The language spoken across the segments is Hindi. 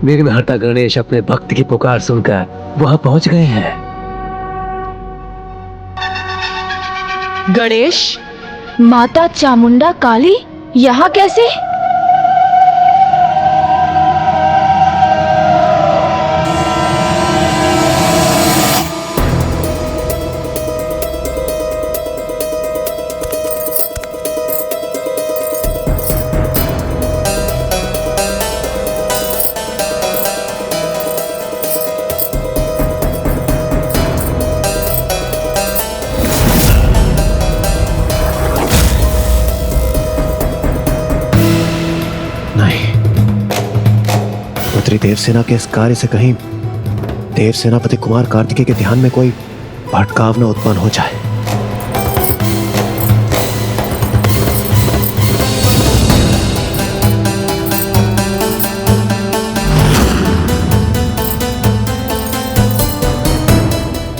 विघ्नहर्ता गणेश अपने भक्त की पुकार सुनकर वहां पहुंच गए हैं। गणेश, माता चामुंडा काली यहाँ कैसे? पुत्री देवसेना के इस कार्य से कहीं देव सेनापति कुमार कार्तिकेय के ध्यान में कोई भटकाव न उत्पन्न हो जाए।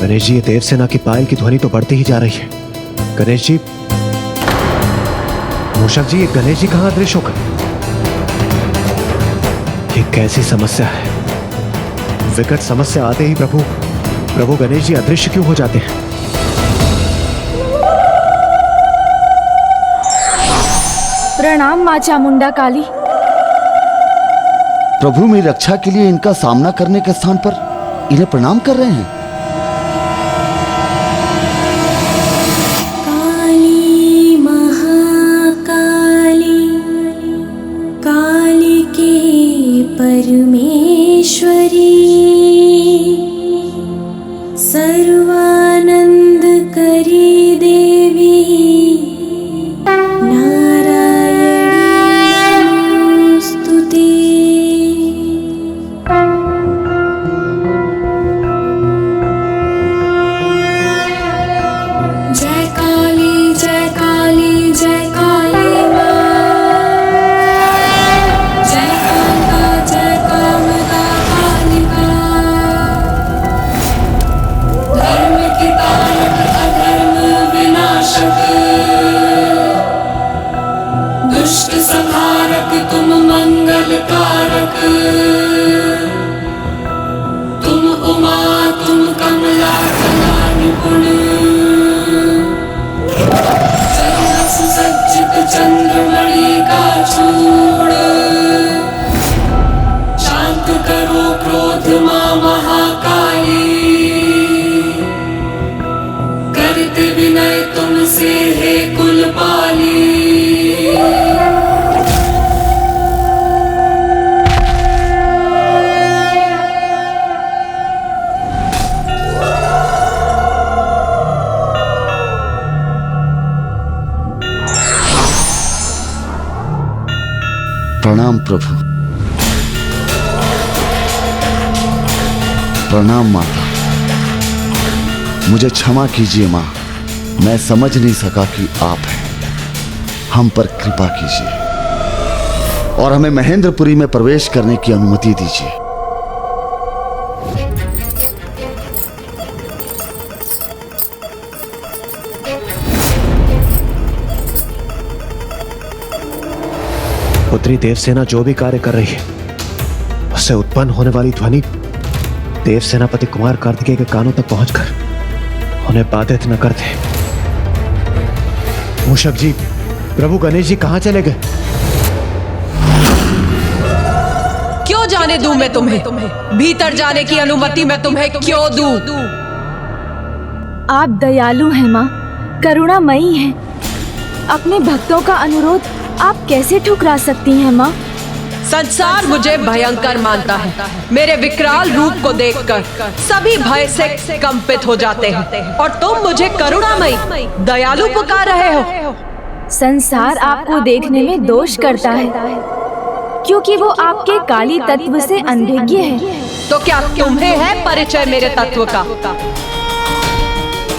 गणेश जी, ये देवसेना की पायल की ध्वनि तो बढ़ती ही जा रही है। गणेश जी, मूषक जी, ये गणेश जी कहां अदृश्य हो गए? ये कैसी समस्या है? विकट समस्या आते ही प्रभु गणेश जी अदृश्य क्यों हो जाते हैं? प्रणाम मां चामुंडा काली। प्रभु मेरी रक्षा के लिए इनका सामना करने के स्थान पर इन्हें प्रणाम कर रहे हैं। काली महाकाली, काली के परमेश्वरी, सर्वानंद करी देवी, नारायणी नमोस्तुते। जय काली जय काली जय काली माँ, जय कामका जय कामका कालिका, धर्म की तारक अधर्म विनाशक, दुष्ट संहारक तुम मंगल कारक, तुम उमा तुम कमला कला निपुण, सुसज्जित चंद्रमणि का चूड़, शांत करो क्रोध मां महाकाली, करते विनय तुमसे हे कुलपाली। प्रणाम प्रभु। प्रणाम माता। मुझे क्षमा कीजिए माँ, मैं समझ नहीं सका कि आप हैं। हम पर कृपा कीजिए और हमें महेंद्रपुरी में प्रवेश करने की अनुमति दीजिए। पुत्री देवसेना जो भी कार्य कर रही है, उससे उत्पन्न होने वाली ध्वनि देव सेनापति कुमार कार्तिकेय के कानों तक पहुंचकर उन्हें बाधित न कर दे। मूषक जी, प्रभु गणेश जी कहां चले गए? क्यों जाने दूं मैं तुम्हें? भीतर जाने की अनुमति मैं तुम्हें क्यों दूं? आप दयालु हैं माँ, करुणामयी हैं। अपने भक्तों का अनुरोध आप कैसे ठुकरा सकती हैं माँ? संसार मुझे भयंकर मानता है। मेरे विकराल रूप को देखकर सभी भय से कंपित हो जाते हैं और तुम मुझे करुणामयी दयालु पुकार रहे हो। संसार आपको देखने में दोष करता है क्योंकि वो आपके काली तत्व से अनभिज्ञ है। तो क्या तुम्हें है परिचय मेरे तत्व का?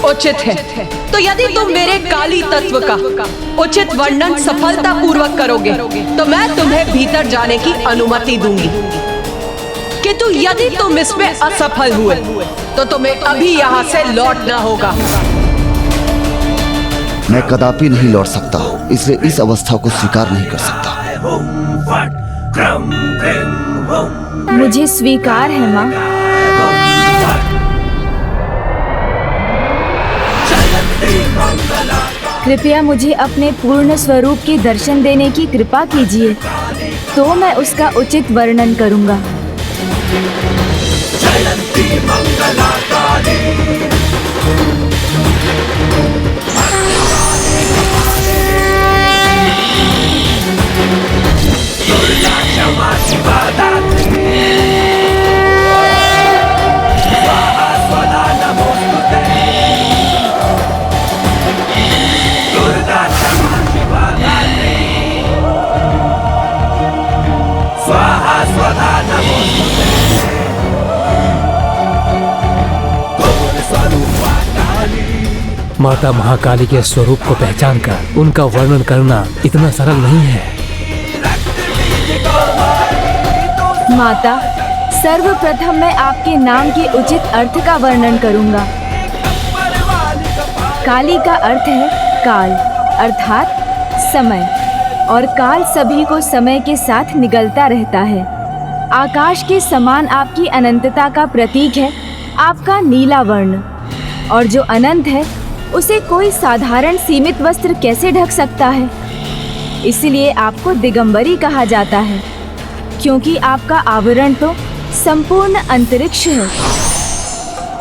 उचित है। तो यदि तुम मेरे काली तत्व का उचित वर्णन सफलता पूर्वक करोगे तो मैं तुम्हें भीतर जाने की अनुमति दूंगी। किंतु यदि तुम इसमें असफल हुए तो तुम्हें अभी यहाँ से लौटना होगा। मैं कदापि नहीं लौट सकता, इसलिए इस अवस्था को स्वीकार नहीं कर सकता। मुझे स्वीकार है माँ। कृपया मुझे अपने पूर्ण स्वरूप के दर्शन देने की कृपा कीजिए, तो मैं उसका उचित वर्णन करूँगा। माता महाकाली के स्वरूप को पहचानकर उनका वर्णन करना इतना सरल नहीं है। माता, सर्वप्रथम मैं आपके नाम के उचित अर्थ का वर्णन करूंगा। काली का अर्थ है काल, अर्थात समय, और काल सभी को समय के साथ निगलता रहता है। आकाश के समान आपकी अनंतता का प्रतीक है आपका नीला वर्ण, और जो अनंत है उसे कोई साधारण सीमित वस्त्र कैसे ढक सकता है। इसलिए आपको दिगंबरी कहा जाता है, क्योंकि आपका आवरण तो संपूर्ण अंतरिक्ष है।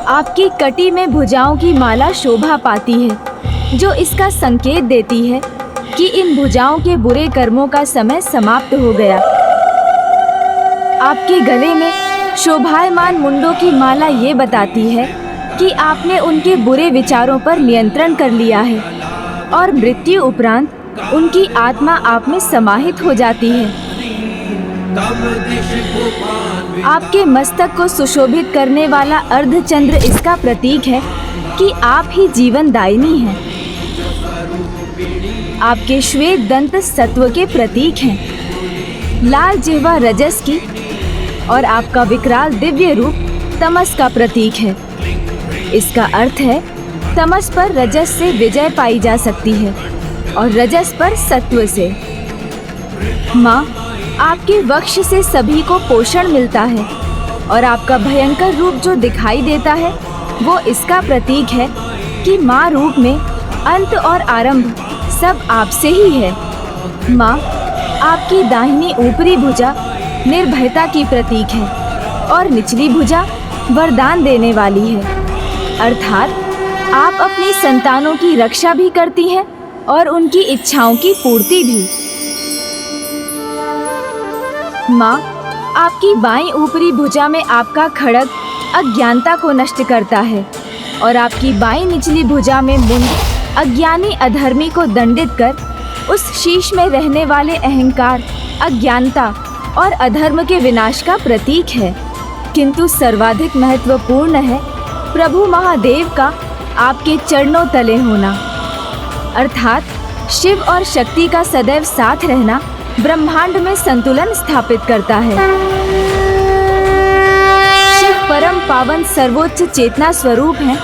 आपकी कटी में भुजाओं की माला शोभा पाती है, जो इसका संकेत देती है कि इन भुजाओं के बुरे कर्मों का समय समाप्त हो गया। आपके गले में शोभायमान मुंडों की माला ये बताती है कि आपने उनके बुरे विचारों पर नियंत्रण कर लिया है, और मृत्यु उपरांत उनकी आत्मा आप में समाहित हो जाती है। आपके मस्तक को सुशोभित करने वाला अर्धचंद्र इसका प्रतीक है कि आप ही जीवन दायिनी हैं। आपके श्वेत दंत सत्व के प्रतीक हैं, लाल जिह्वा रजस की, और आपका विकराल दिव्य रूप तमस का प्रतीक है। इसका अर्थ है तमस पर रजस से विजय पाई जा सकती है और रजस पर सत्व से। माँ, आपके वक्ष से सभी को पोषण मिलता है, और आपका भयंकर रूप जो दिखाई देता है वो इसका प्रतीक है कि माँ रूप में अंत और आरंभ सब आपसे ही है। माँ, आपकी दाहिनी ऊपरी भुजा निर्भयता की प्रतीक है, और निचली भुजा वरदान देने वाली है, अर्थात आप अपनी संतानों की रक्षा भी करती हैं और उनकी इच्छाओं की पूर्ति भी। माँ, आपकी बाईं ऊपरी भुजा में आपका खड्ग अज्ञानता को नष्ट करता है, और आपकी बाईं निचली भुजा में मुंड अज्ञानी अधर्मी को दंडित कर उस शीश में रहने वाले अहंकार, अज्ञानता और अधर्म के विनाश का प्रतीक है। किंतु सर्वाधिक महत्वपूर्ण है प्रभु महादेव का आपके चरणों तले होना, अर्थात शिव और शक्ति का सदैव साथ रहना ब्रह्मांड में संतुलन स्थापित करता है। शिव परम पावन सर्वोच्च चेतना स्वरूप हैं,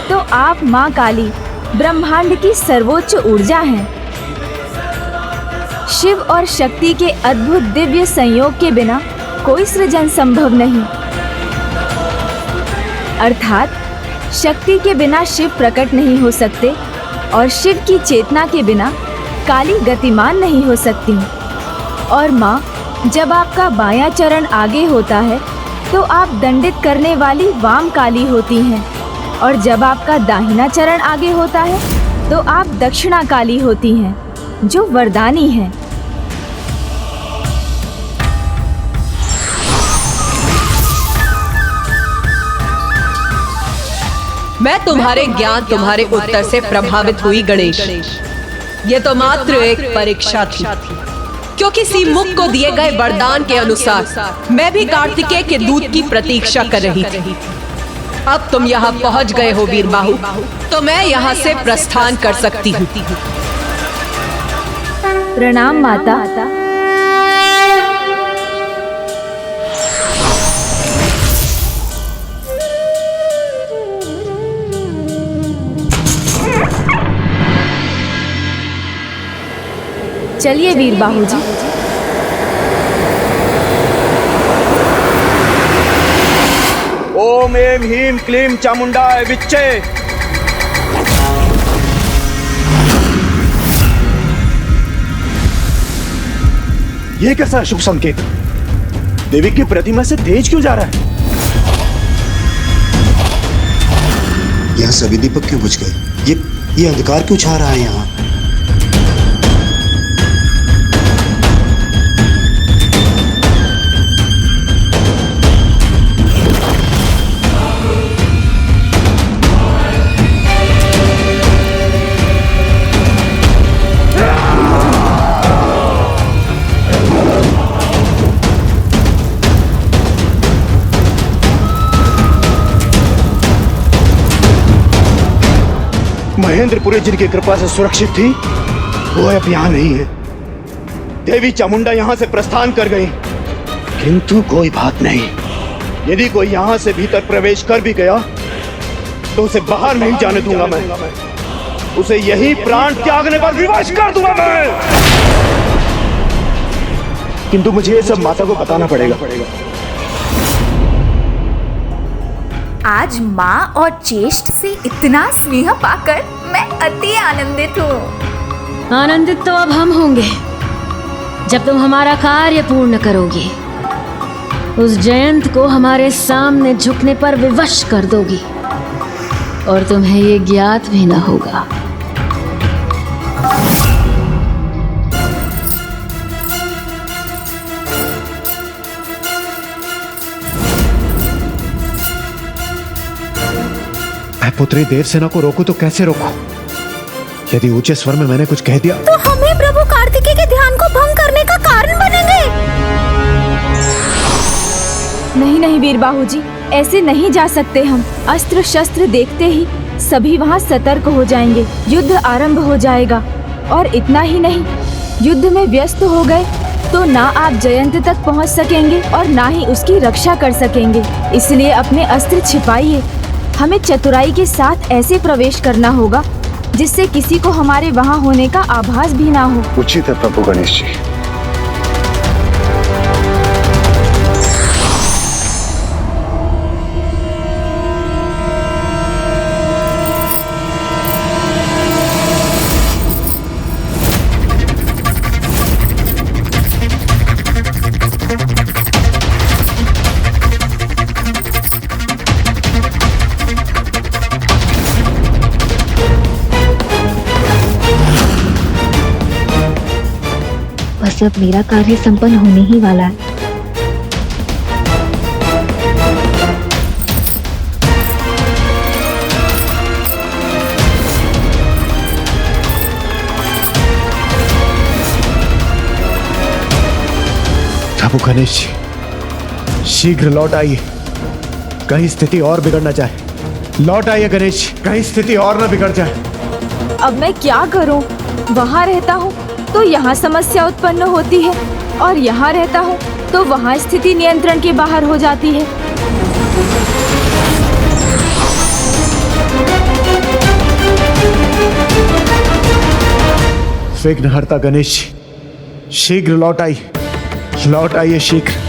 तो आप माँ काली ब्रह्मांड की सर्वोच्च ऊर्जा हैं। शिव और शक्ति के अद्भुत दिव्य संयोग के बिना कोई सृजन संभव नहीं, अर्थात शक्ति के बिना शिव प्रकट नहीं हो सकते, और शिव की चेतना के बिना काली गतिमान नहीं हो सकती। और माँ, जब आपका बायां चरण आगे होता है तो आप दंडित करने वाली वाम काली होती हैं, और जब आपका दाहिना चरण आगे होता है तो आप दक्षिणा काली होती हैं, जो वरदानी हैं। मैं तुम्हारे ज्ञान, तुम्हारे उत्तर से प्रभावित हुई गणेश। ये तो मात्र एक परीक्षा थी, क्योंकि सीमुख को दिए गए वरदान के अनुसार मैं भी कार्तिकेय के दूत की प्रतीक्षा कर रही थी। अब तुम यहाँ पहुँच गए हो वीरबाहु, तो मैं यहाँ से प्रस्थान कर सकती हूँ। प्रणाम माता। चलिए वीरबाहु जी। ओम ऐं ह्रीं क्लीं चामुंडाय विच्चे। ये कैसा शुभ संकेत? देवी की प्रतिमा से तेज क्यों जा रहा है? यहाँ सभी दीपक क्यों बुझ गए? ये अंधकार क्यों छा रहा है यहाँ? महेंद्रपुरी जिनकी कृपा से सुरक्षित थी वो अब यहाँ नहीं है। देवी चामुंडा यहाँ से प्रस्थान कर गई, किंतु कोई बात नहीं। यदि कोई यहाँ से भीतर प्रवेश कर भी गया तो उसे बाहर नहीं जाने दूंगा मैं। उसे यही प्राण त्यागने पर विवश कर दूंगा मैं। किंतु मुझे ये सब माता को बताना पड़ेगा। आज माँ और ज्येष्ठ से इतना स्नेह पाकर मैं अति आनंदित हूँ। आनंदित तो अब हम होंगे जब तुम हमारा कार्य पूर्ण करोगी, उस जयंत को हमारे सामने झुकने पर विवश कर दोगी और तुम्हें ये ज्ञात भी न होगा। मैं पुत्री देवसेना को रोकूं तो कैसे रोकूं? यदि ऊंचे स्वर में मैंने कुछ कह दिया तो हमें प्रभु कार्तिकेय के ध्यान को भंग करने का कारण बनेंगे। नहीं नहीं वीरबाहु जी, ऐसे नहीं जा सकते हम। अस्त्र शस्त्र देखते ही सभी वहाँ सतर्क हो जाएंगे, युद्ध आरंभ हो जाएगा। और इतना ही नहीं, युद्ध में व्यस्त हो गए तो ना आप जयंत तक पहुँच सकेंगे और ना ही उसकी रक्षा कर सकेंगे। इसलिए अपने अस्त्र छिपाइए। हमें चतुराई के साथ ऐसे प्रवेश करना होगा जिससे किसी को हमारे वहाँ होने का आभास भी ना हो। उचित है प्रभु गणेश जी। बस अब मेरा कार्य संपन्न होने ही वाला है। प्रभु गणेश जी, शीघ्र लौट आइए, कहीं स्थिति और बिगड़ न जाए। लौट आइए गणेश जी, कहीं स्थिति और न बिगड़ जाए। अब मैं क्या करूं? वहाँ रहता हूँ तो यहाँ समस्या उत्पन्न होती है और यहाँ रहता हूँ तो वहाँ स्थिति नियंत्रण के बाहर हो जाती है। विघ्नहर्ता गणेश जी, शीघ्र लौट आइए शीघ्र।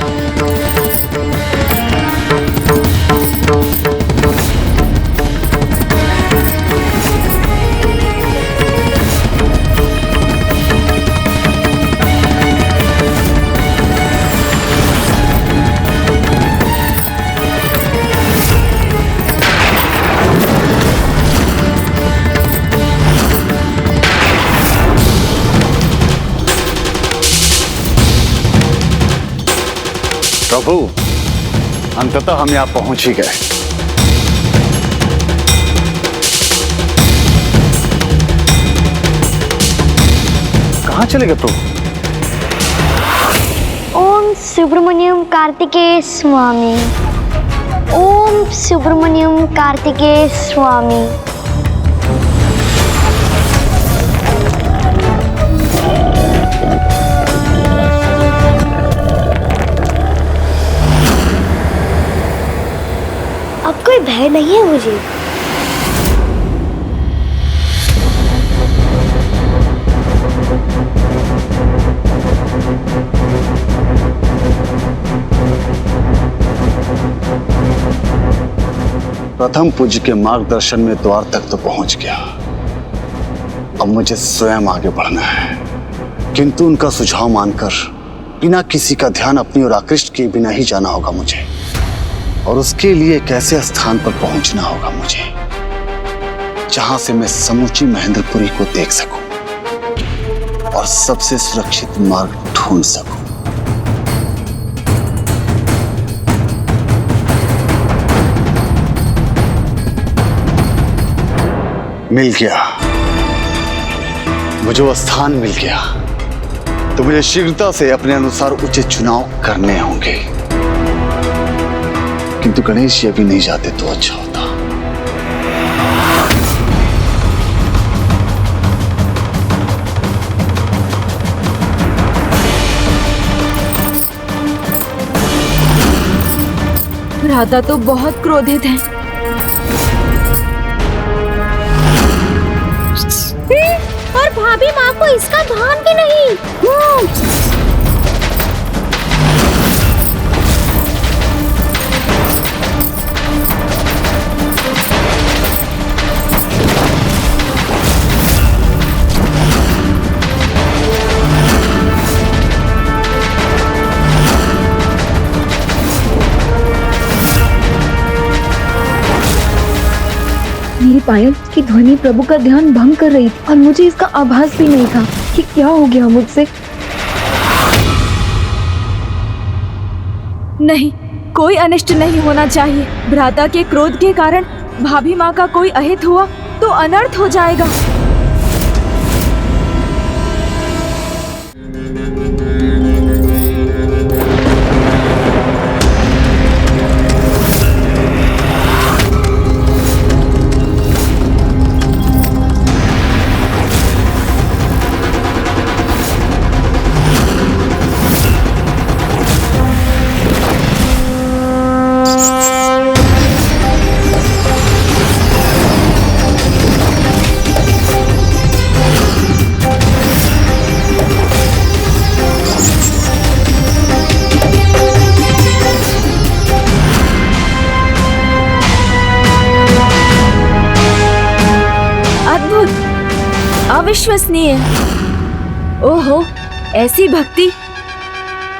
प्रभु, अंततः हम यहाँ पहुंच ही गए। कहाँ चले गए प्रभु? ओम सुब्रमण्यम कार्तिकेय स्वामी। ओम सुब्रमण्यम कार्तिकेय स्वामी। अब कोई भय नहीं है मुझे। प्रथम पूज्य के मार्गदर्शन में द्वार तक तो पहुंच गया। अब मुझे स्वयं आगे बढ़ना है, किंतु उनका सुझाव मानकर बिना किसी का ध्यान अपनी ओर आकृष्ट किए बिना ही जाना होगा मुझे। और उसके लिए एक ऐसे स्थान पर पहुंचना होगा मुझे जहां से मैं समूची महेंद्रपुरी को देख सकूं और सबसे सुरक्षित मार्ग ढूंढ सकूं। मिल गया, मुझे वो स्थान मिल गया, तो मुझे शीघ्रता से अपने अनुसार उचित चुनाव करने होंगे। किंतु गणेश ये भी नहीं जाते तो अच्छा होता। राधा तो बहुत क्रोधित है। और भाभी माँ को इसका भान भी नहीं। मेरी पायल की ध्वनि प्रभु का ध्यान भंग कर रही थी और मुझे इसका आभास भी नहीं था कि क्या हो गया मुझसे। नहीं, कोई अनिष्ट नहीं होना चाहिए। भ्राता के क्रोध के कारण भाभी माँ का कोई अहित हुआ तो अनर्थ हो जाएगा। अविश्वसनीय। ओहो, ऐसी भक्ति,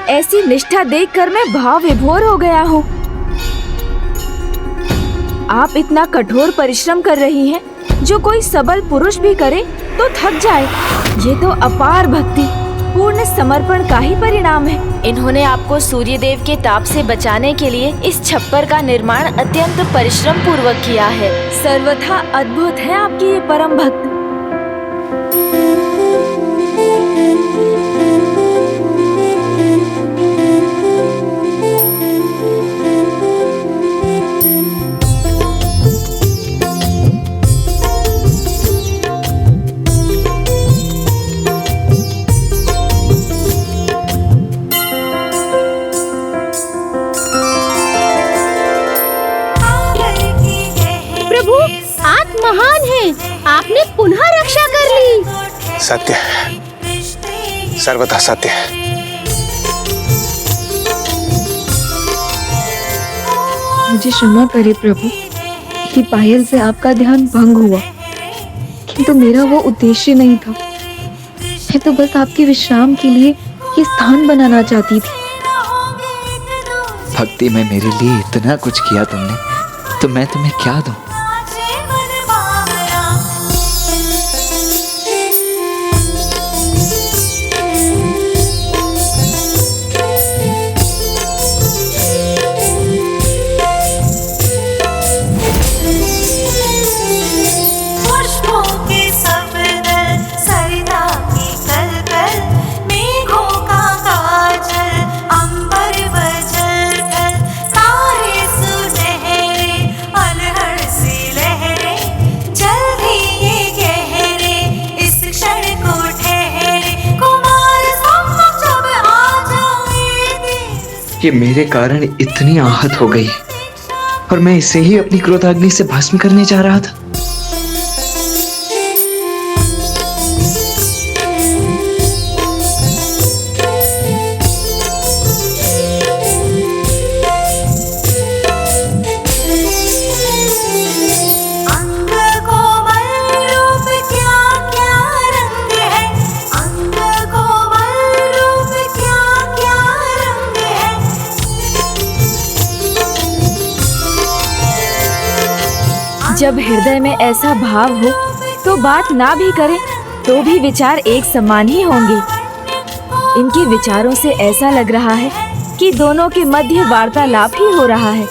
ऐसी निष्ठा देखकर मैं भाव विभोर हो गया हूँ। आप इतना कठोर परिश्रम कर रही हैं, जो कोई सबल पुरुष भी करे तो थक जाए। ये तो अपार भक्ति, पूर्ण समर्पण का ही परिणाम है। इन्होंने आपको सूर्यदेव के ताप से बचाने के लिए इस छप्पर का निर्माण अत्यंत परिश्रम पूर्वक किया है। सर्वथा अद्भुत है आपकी ये परम भक्त। महान है, आपने पुनः रक्षा कर ली। सत्य, सर्वथा सत्य। मुझे क्षमा करे प्रभु कि पायल से आपका ध्यान भंग हुआ, किंतु मेरा वो उद्देश्य नहीं था। मैं तो बस आपके विश्राम के लिए ये स्थान बनाना चाहती थी। भक्ति में मेरे लिए इतना कुछ किया तुमने, तो मैं तुम्हें क्या दूं? कि मेरे कारण इतनी आहत हो गई और मैं इसे ही अपनी क्रोधाग्नि से भस्म करने जा रहा था। जब हृदय में ऐसा भाव हो तो बात ना भी करें तो भी विचार एक समान ही होंगे। इनके विचारों से ऐसा लग रहा है कि दोनों के मध्य वार्तालाप ही हो रहा है।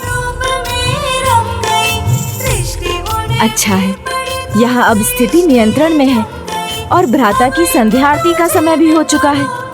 अच्छा है, यहाँ अब स्थिति नियंत्रण में है और भ्राता की संध्या आरती का समय भी हो चुका है।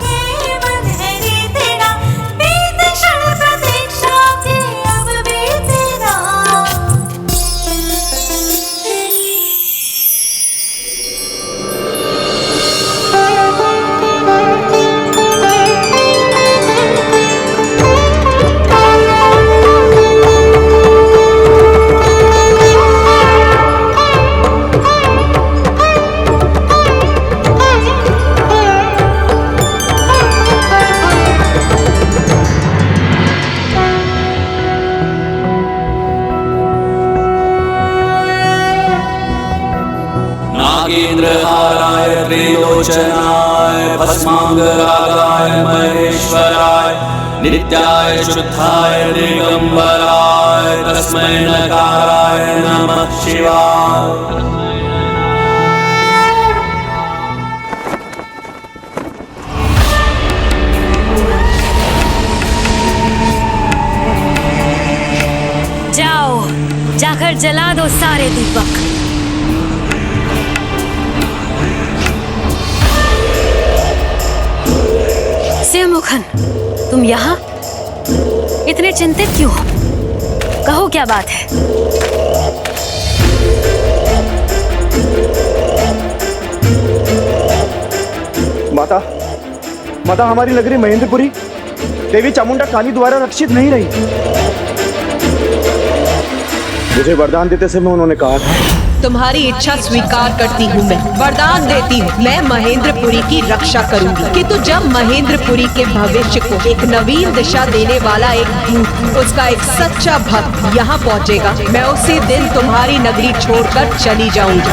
नागेन्द्रहाराय त्रिलोचनाय भस्मांगरागाय महेश्वराय नित्याय शुद्धाय दिगंबराय तस्मै नकाराय नमः शिवाय। जाओ, जाकर जला दो सारे दीपक। शिवमुखन, तुम यहाँ इतने चिंतित क्यों हो? कहो क्या बात है? माता, माता हमारी नगरी महेंद्रपुरी देवी चामुंडा काली द्वारा रक्षित नहीं रही। मुझे वरदान देते समय उन्होंने कहा था, तुम्हारी इच्छा स्वीकार करती हूँ, मैं वरदान देती हूँ, मैं महेंद्रपुरी की रक्षा करूंगी। किंतु जब महेंद्रपुरी के भविष्य को एक नवीन दिशा देने वाला एक दूत, उसका एक सच्चा भक्त यहाँ पहुँचेगा, मैं उसी दिन तुम्हारी नगरी छोड़कर चली जाऊंगी।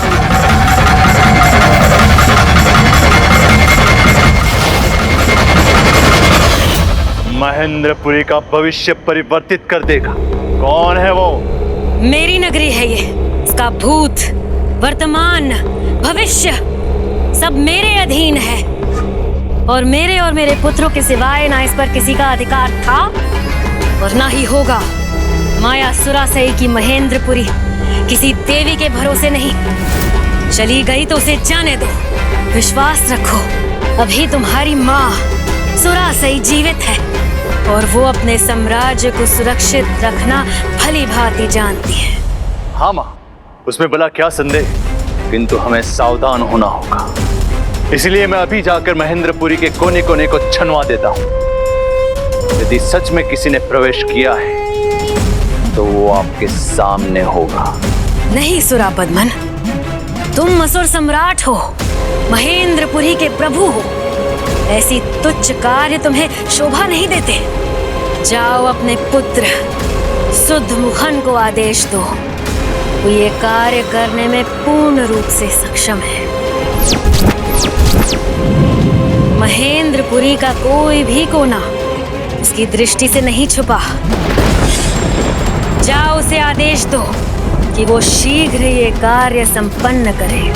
महेंद्रपुरी का भविष्य परिवर्तित कर देगा। कौन है वो? मेरी नगरी है ये। इसका भूत, वर्तमान, भविष्य सब मेरे अधीन है और मेरे पुत्रों के सिवाय ना इस पर किसी का अधिकार था और ना ही होगा। माया सुरासई की महेंद्रपुरी किसी देवी के भरोसे नहीं। चली गई तो उसे जाने दो। विश्वास रखो, अभी तुम्हारी माँ सुरासई जीवित है और वो अपने साम्राज्य को सुरक्षित रखना भली भांति जानती है। हाँ माँ, उसमें भला क्या संदेह, किंतु हमें सावधान होना होगा। इसलिए मैं अभी जाकर महेंद्रपुरी के कोने कोने को छनवा देता हूँ। यदि सच में किसी ने प्रवेश किया है तो वो आपके सामने होगा। नहीं सुरापद्मन, तुम असुर सम्राट हो, महेंद्रपुरी के प्रभु हो। ऐसी तुच्छ कार्य तुम्हें शोभा नहीं देते। जाओ अपने पुत्र सुद्धमुखन को आदेश दो, वो ये कार्य करने में पूर्ण रूप से सक्षम है। महेंद्रपुरी का कोई भी कोना उसकी दृष्टि से नहीं छुपा। जाओ उसे आदेश दो कि वो शीघ्र ये कार्य संपन्न करे।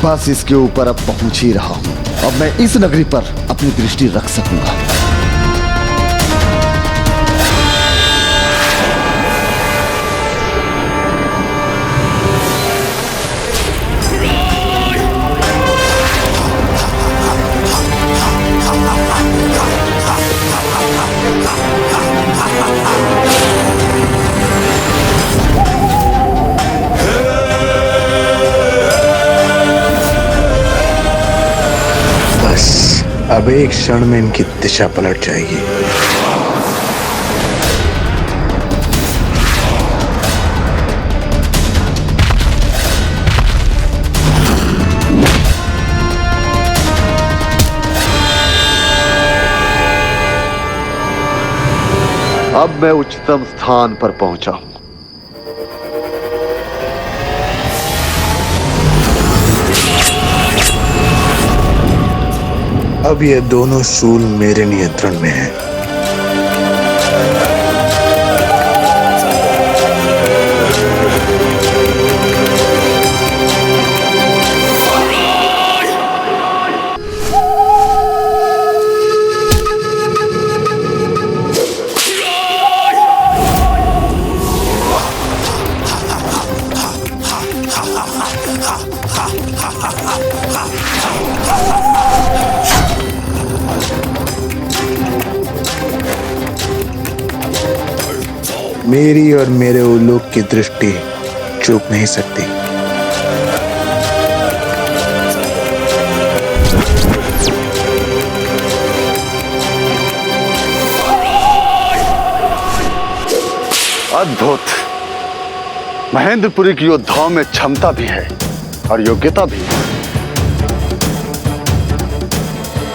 बस इसके ऊपर अब पहुंच ही रहा हूं। अब मैं इस नगरी पर अपनी दृष्टि रख सकूंगा। अब एक क्षण में इनकी दिशा पलट जाएगी। अब मैं उच्चतम स्थान पर पहुंचा हूं। अब ये दोनों शूल मेरे नियंत्रण में हैं। मेरी और मेरे उल्लूक की दृष्टि चूक नहीं सकती। अद्भुत। महेंद्रपुरी की योद्धाओं में क्षमता भी है और योग्यता भी,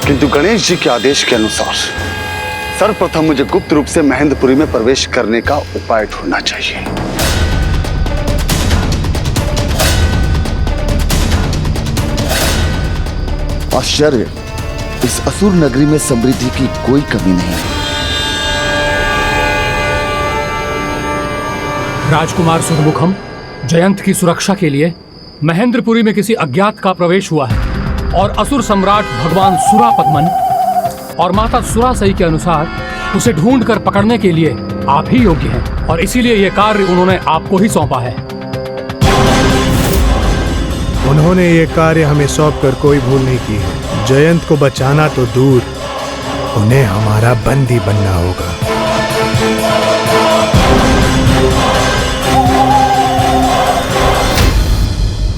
किंतु गणेश जी के आदेश के अनुसार सर्वप्रथम मुझे गुप्त रूप से महेंद्रपुरी में प्रवेश करने का उपाय ढूंढना चाहिए। आश्चर्य, इस असुर नगरी में समृद्धि की कोई कमी नहीं है। राजकुमार सुरमुखम, जयंत की सुरक्षा के लिए महेंद्रपुरी में किसी अज्ञात का प्रवेश हुआ है और असुर सम्राट भगवान सुरापद्मन और माता सुरासई के अनुसार उसे ढूंढकर पकड़ने के लिए आप ही योग्य हैं और इसीलिए यह कार्य उन्होंने आपको ही सौंपा है। उन्होंने ये कार्य हमें सौंपकर कोई भूल नहीं की है। जयंत को बचाना तो दूर, उन्हें हमारा बंदी बनना होगा।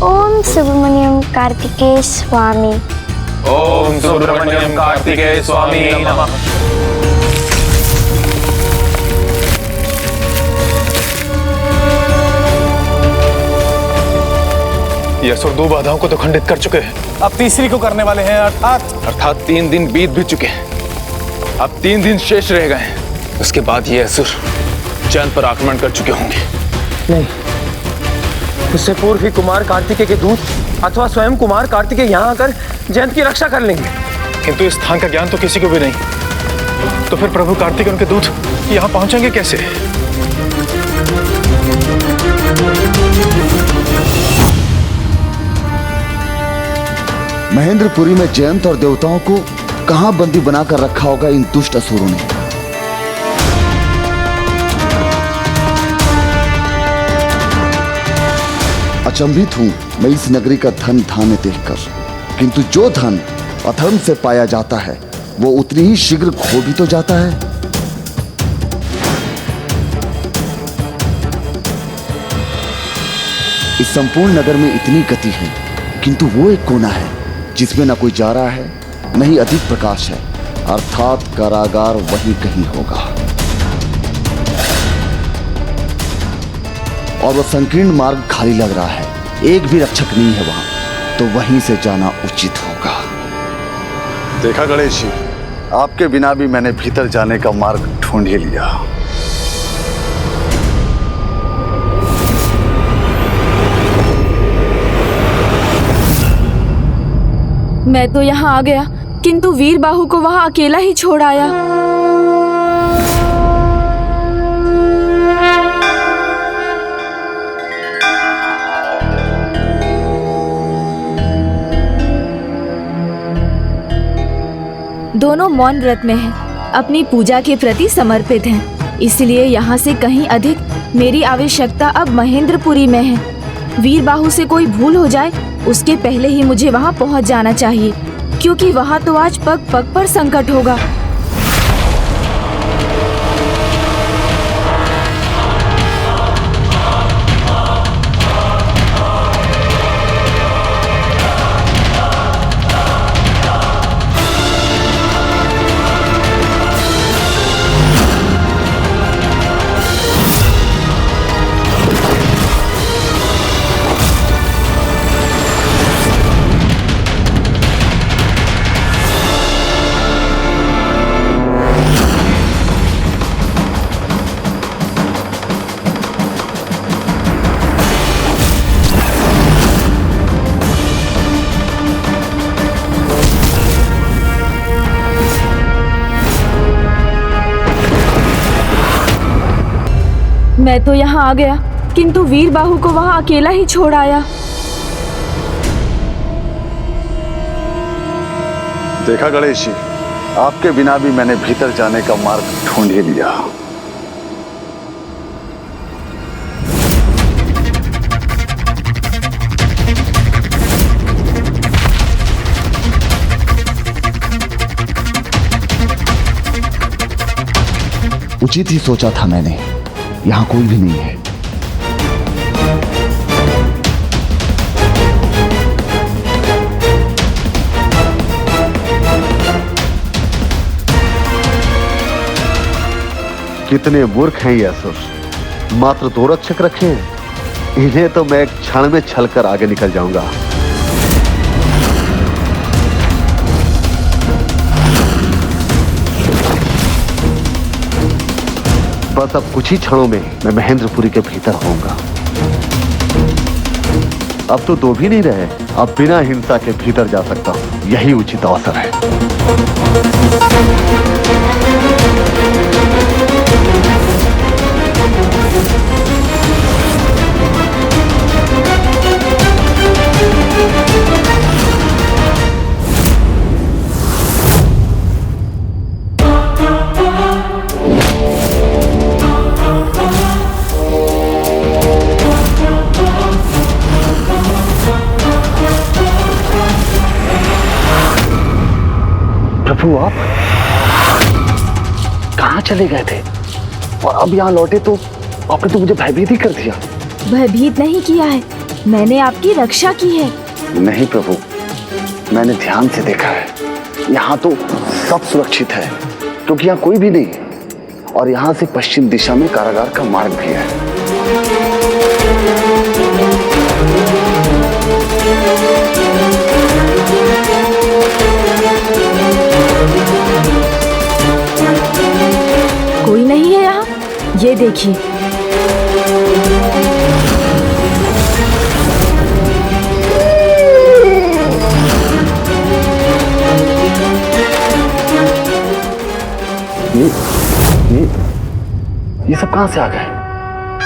ओम सुब्रमण्यम कार्तिकेय स्वामी। ओम सुब्रमण्यम कार्तिकेय स्वामी नमः। ये असुर 2 बाधाओं को तो खंडित कर चुके हैं, अब तीसरी को करने वाले हैं। अर्थात 3 दिन बीत भी चुके हैं, अब 3 दिन शेष रह गए हैं। उसके बाद ये असुर जयंत पर आक्रमण कर चुके होंगे। नहीं, उससे पूर्व ही कुमार कार्तिकेय के दूत अथवा स्वयं कुमार कार्तिकेय यहाँ आकर जयंत की रक्षा कर लेंगे। किंतु इस स्थान का ज्ञान तो किसी को भी नहीं, तो फिर प्रभु कार्तिक उनके दूत यहाँ पहुंचेंगे कैसे? महेंद्रपुरी में जयंत और देवताओं को कहां बंदी बनाकर रखा होगा इन दुष्ट असुरों ने? अचंभित हूं मैं इस नगरी का धन धान्य देखकर, किंतु जो धन अधर्म से पाया जाता है वो उतनी ही शीघ्र खो भी तो जाता है। इस संपूर्ण नगर में इतनी गति है, किंतु वो एक कोना है जिसमें न कोई जा रहा है, न ही अधिक प्रकाश है, अर्थात कारागार वहीं कहीं होगा। और वह संकीर्ण मार्ग खाली लग रहा है, एक भी रक्षक नहीं है वहां, तो वहीं से जाना उचित होगा। देखा गणेश जी, आपके बिना भी मैंने भीतर जाने का मार्ग ढूंढ ही लिया। मैं तो यहाँ आ गया, किंतु वीर बाहु को वहाँ अकेला ही छोड़ आया। दोनों मौन व्रत में हैं, अपनी पूजा के प्रति समर्पित हैं, इसलिए यहाँ से कहीं अधिक मेरी आवश्यकता अब महेंद्रपुरी में है। वीर बाहु से कोई भूल हो जाए उसके पहले ही मुझे वहाँ पहुँच जाना चाहिए, क्योंकि वहाँ तो आज पग पग पर संकट होगा। मैं तो यहाँ आ गया, किंतु वीर बाहु को वहाँ अकेला ही छोड़ आया। देखा गणेश जी, आपके बिना भी मैंने भीतर जाने का मार्ग ढूंढ ही लिया। उचित ही सोचा था मैंने, यहां कोई भी नहीं है। कितने मूर्ख हैं ये असुर, मात्र 2 रक्षक रखे हैं। इन्हें तो मैं एक क्षण में छलकर आगे निकल जाऊंगा। बस अब कुछ ही क्षणों में मैं महेंद्रपुरी के भीतर होऊंगा। अब तो 2 भी नहीं रहे, अब बिना हिंसा के भीतर जा सकता हूं। यही उचित अवसर है। प्रभु, आप कहाँ चले गए थे और अब यहाँ लौटे तो आपने तो मुझे भयभीत ही कर दिया। भयभीत नहीं किया है, मैंने आपकी रक्षा की है। नहीं प्रभु, मैंने ध्यान से देखा है, यहाँ तो सब सुरक्षित है क्योंकि यहाँ कोई भी नहीं और यहाँ से पश्चिम दिशा में कारागार का मार्ग भी है। कोई नहीं है यहाँ, ये देखिए। ये सब कहाँ से आ गए?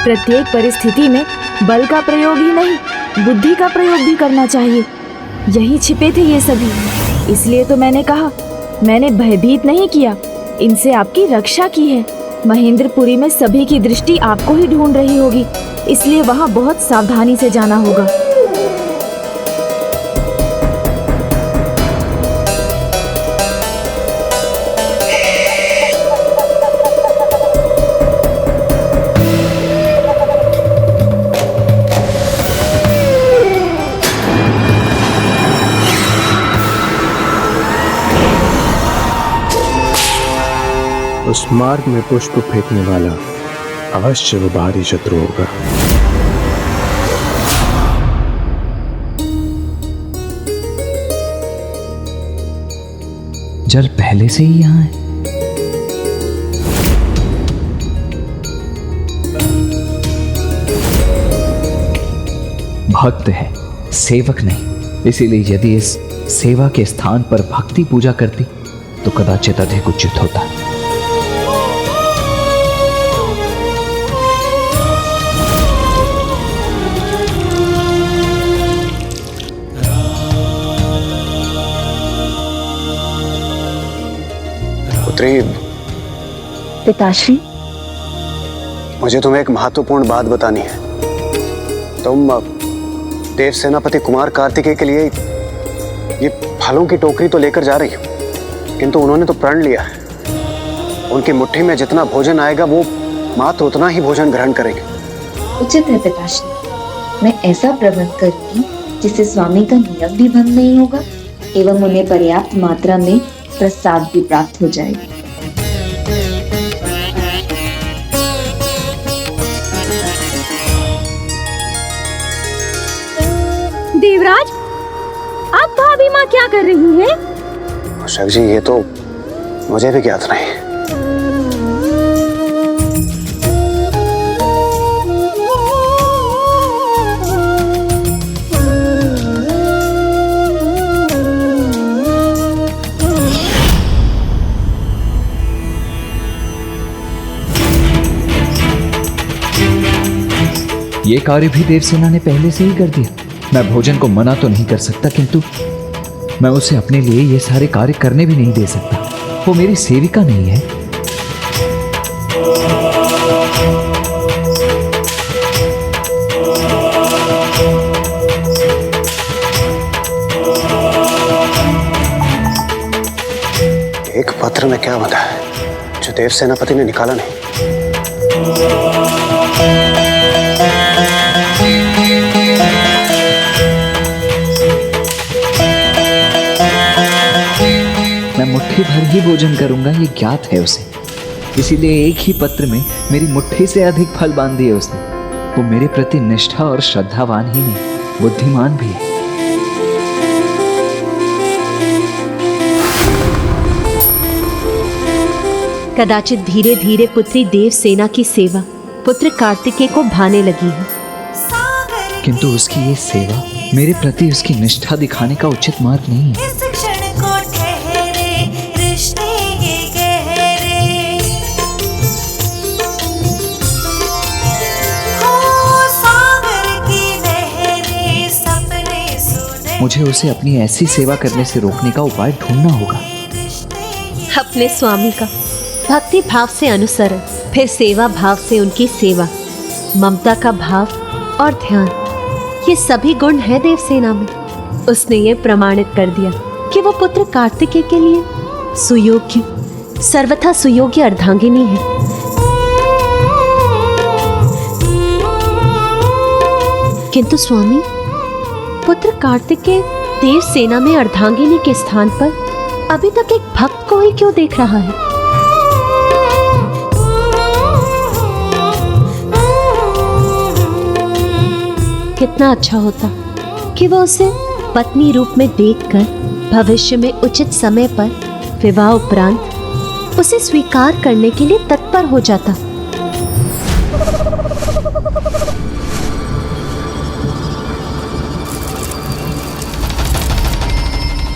प्रत्येक परिस्थिति में बल का प्रयोग ही नहीं, बुद्धि का प्रयोग भी करना चाहिए। यही छिपे थे ये सभी, इसलिए तो मैंने कहा, मैंने भयभीत नहीं किया, इनसे आपकी रक्षा की है। महेंद्रपुरी में सभी की दृष्टि आपको ही ढूंढ रही होगी, इसलिए वहाँ बहुत सावधानी से जाना होगा। उस मार्ग में पुष्प फेंकने वाला अवश्य वो बाहरी शत्रु होगा। जल पहले से ही यहाँ है। भक्त है, सेवक नहीं। इसीलिए यदि इस सेवा के स्थान पर भक्ति पूजा करती तो कदाचित अधिक उचित होता। पिताश्री, मुझे तुम्हें एक महत्वपूर्ण बात बतानी है। तुम देव सेनापति कुमार कार्तिकेय के लिए ये फलों की टोकरी तो लेकर जा रही हो, किंतु उन्होंने तो प्रण लिया है। उनकी मुट्ठी में जितना भोजन आएगा वो मात्र उतना ही भोजन ग्रहण करेंगे। उचित है पिताश्री, मैं ऐसा प्रबंध करूंगी जिससे स्वामी का नियम भी भंग नहीं होगा एवं उन्हें पर्याप्त मात्रा में प्रसाद भी प्राप्त हो जाएगी। देवराज, अब भाभी माँ क्या कर रही है? शक जी, ये तो मुझे भी ज्ञात नहीं। ये कार्य भी देवसेना ने पहले से ही कर दिया। मैं भोजन को मना तो नहीं कर सकता, किंतु मैं उसे अपने लिए ये सारे कार्य करने भी नहीं दे सकता। वो मेरी सेविका नहीं है। एक पत्र में क्या बता है जो देव सेनापति ने निकाला नहीं? मैं मुट्ठी भर ही भोजन करूंगा, ये ज्ञात है उसे। इसीलिए एक ही पत्र में मेरी मुट्ठी से अधिक फल बांध दिए उसने। वो मेरे प्रति निष्ठा और श्रद्धावान ही नहीं, बुद्धिमान भी है। कदाचित धीरे धीरे पुत्री देवसेना की सेवा पुत्र कार्तिकेय को भाने लगी है, किंतु उसकी ये सेवा मेरे प्रति उसकी निष्ठा दिखाने का उचित मार्ग नहीं है। मुझे उसे अपनी ऐसी सेवा करने से रोकने का उपाय ढूंढना होगा। अपने स्वामी का भक्ति भाव से अनुसरण, फिर सेवा भाव से उनकी सेवा, ममता का भाव और ध्यान, ये सभी गुण है देवसेना में। उसने ये प्रमाणित कर दिया कि वो पुत्र कार्तिकेय के लिए सुयोग्य, सर्वथा सुयोग्य अर्धांगिनी है। किंतु स्वामी, पुत्र कार्तिकेय देवसेना में अर्धांगिनी के स्थान पर अभी तक एक भक्त को ही क्यों देख रहा है? कितना अच्छा होता कि वो उसे पत्नी रूप में देखकर भविष्य में उचित समय पर विवाह उपरांत उसे स्वीकार करने के लिए तत्पर हो जाता।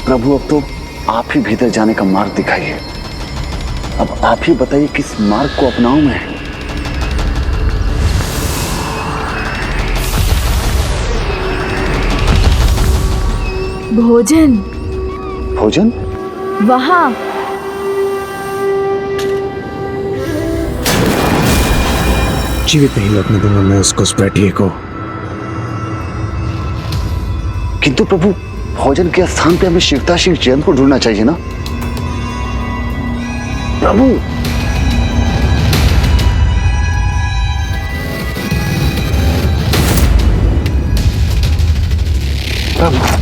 प्रभु, अब तो आप ही भीतर जाने का मार्ग दिखाइए। अब आप ही बताइए किस मार्ग को अपनाऊं मैं। भोजन। भोजन? वहां। जीवित नहीं लगने दूंगा मैं उसको, उस बैठिए को। किंतु प्रभु, भोजन के स्थान पे हमें शिवताशी जयंत को ढूंढना चाहिए ना प्रभु। प्रभु,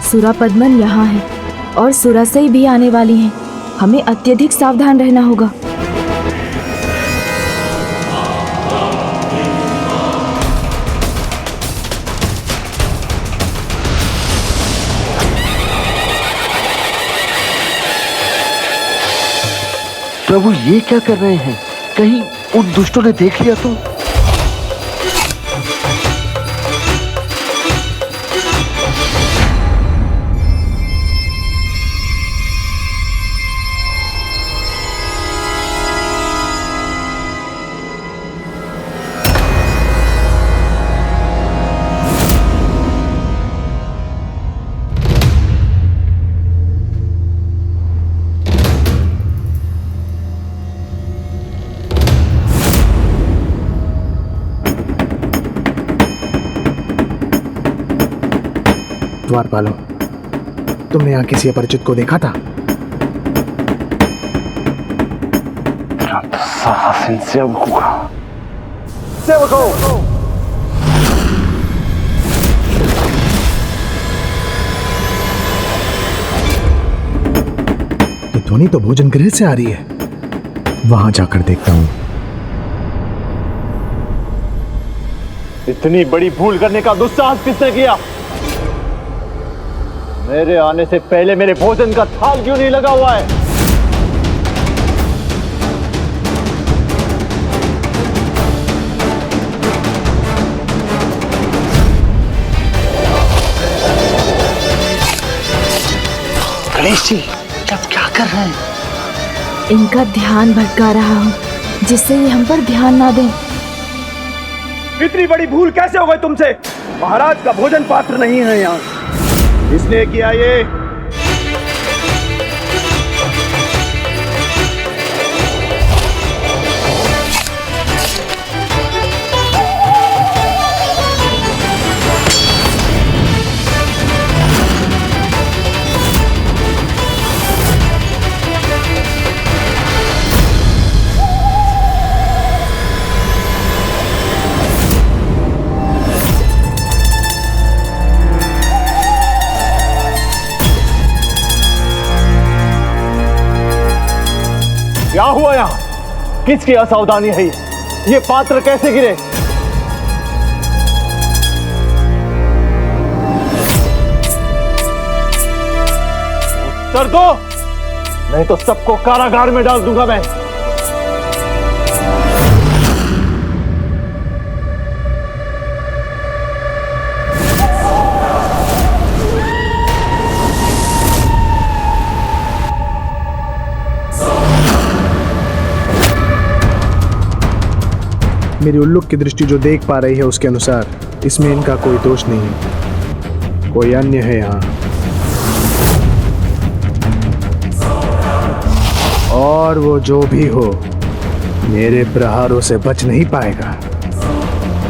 सुरापद्मन यहाँ है और सुरासई भी आने वाली हैं। हमें अत्यधिक सावधान रहना होगा। प्रभु, ये क्या कर रहे हैं? कहीं उन दुष्टों ने देख लिया तो? द्वारपालों, तुमने यहाँ किसी अपरिचित को देखा था? ये ध्वनि तो भोजन गृह से आ रही है। वहां जाकर देखता हूं। इतनी बड़ी भूल करने का दुस्साहस किसने किया? मेरे आने से पहले मेरे भोजन का थाल क्यों नहीं लगा हुआ है? गणेश जी, आप क्या कर रहे हैं? इनका ध्यान भटका रहा हूँ, जिससे ये हम पर ध्यान ना दें। इतनी बड़ी भूल कैसे हो गई तुमसे? महाराज का भोजन पात्र नहीं है यहाँ। इसने किया ये। क्या हुआ यहाँ? किसकी असावधानी है ये पात्र कैसे गिरे? उत्तर दो, नहीं तो सबको कारागार में डाल दूंगा मैं। मेरी उल्लूक की दृष्टि जो देख पा रही है उसके अनुसार इसमें इनका कोई दोष नहीं है, कोई अन्य है यहाँ। और वो जो भी हो मेरे प्रहारों से बच नहीं पाएगा।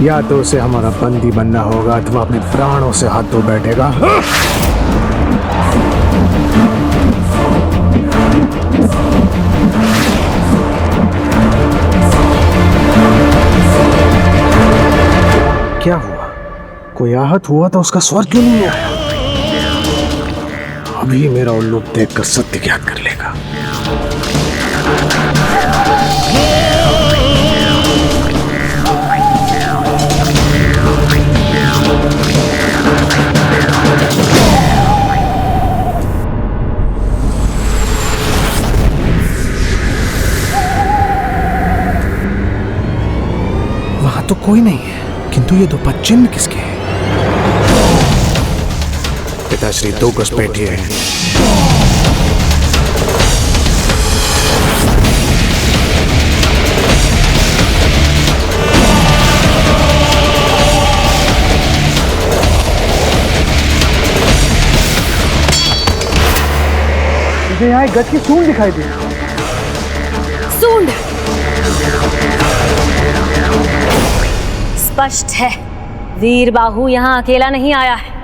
या तो उसे हमारा बंदी बनना होगा अथवा अपने प्राणों से हाथ धो बैठेगा। क्या हुआ? कोई आहत हुआ तो उसका स्वर क्यों नहीं आया? अभी मेरा उल्लूक देखकर सत्य ज्ञात कर लेगा। वहां तो कोई नहीं है, किंतु ये दो चिन्ह किसके हैं? पिताश्री दो घुसपैठिए हैं। मुझे यहाँ एक गज की सूंड दिखाई दी। सूंड स्पष्ट है, वीरबाहु यहाँ अकेला नहीं आया है।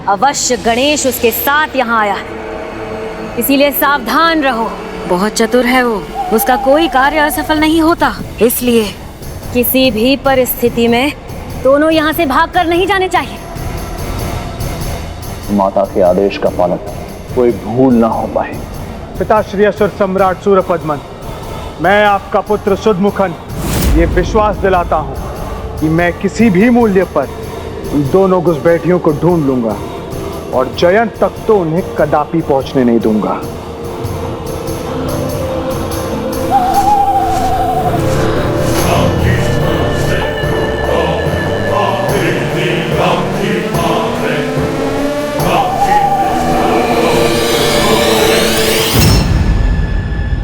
अवश्य गणेश उसके साथ यहाँ आया है, इसीलिए सावधान रहो। बहुत चतुर है वो, उसका कोई कार्य असफल नहीं होता। इसलिए किसी भी परिस्थिति में दोनों यहाँ से भागकर नहीं जाने चाहिए। माता के आदेश का पालन कोई भूल ना हो पाए। पिताश्री असुर सम्राट सूरपद्मन, मैं आपका पुत्र सुदमुखन ये विश्वास दिलाता हूँ कि मैं किसी भी मूल्य पर उन दोनों घुसपैठियों को ढूंढ लूंगा और जयंत तक तो उन्हें कदापि पहुंचने नहीं दूंगा।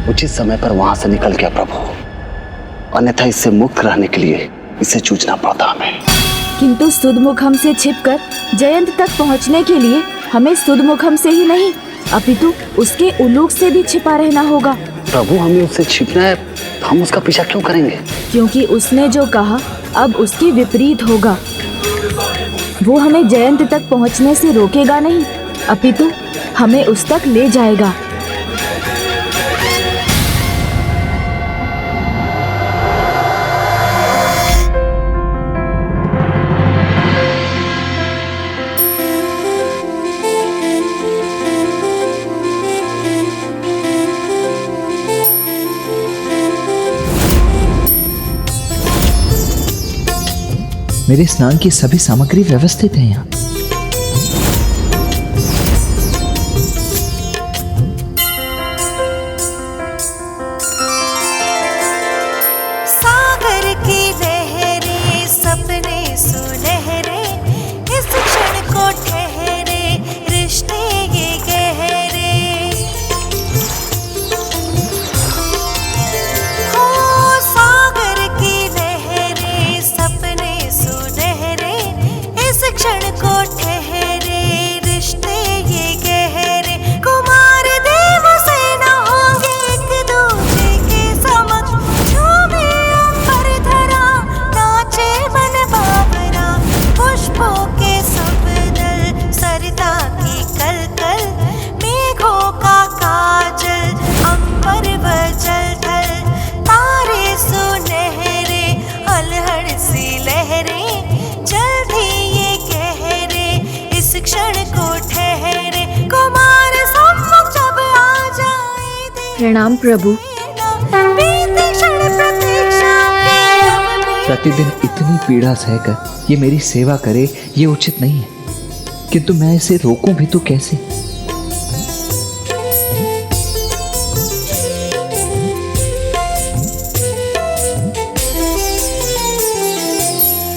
उचित समय पर वहां से निकल गया प्रभु, अन्यथा इससे मुक्त रहने के लिए इसे जूझना पड़ता हमें। किंतु सुदमुखम से छिपकर जयंत तक पहुंचने के लिए हमें सुदमुखम से ही नहीं अपितु उसके उल्लूक से भी छिपा रहना होगा। प्रभु हमें उससे छिपना है, हम उसका पीछा क्यों करेंगे? क्योंकि उसने जो कहा अब उसके विपरीत होगा। वो हमें जयंत तक पहुंचने से रोकेगा नहीं, अपितु हमें उस तक ले जाएगा। मेरे स्नान की सभी सामग्री व्यवस्थित है यहाँ। सागर की लहरें सपने सुनहरे, इस क्षण को ठहरे रिश्ते ये गहरे। क्षण को ठहरे कुमार सम्मुख जब आ जाए प्रणाम प्रभु। बीते क्षण प्रतीक्षा के प्रतिदिन इतनी पीड़ा सहकर ये मेरी सेवा करे ये उचित नहीं है, किंतु मैं इसे रोकूं भी तो कैसे?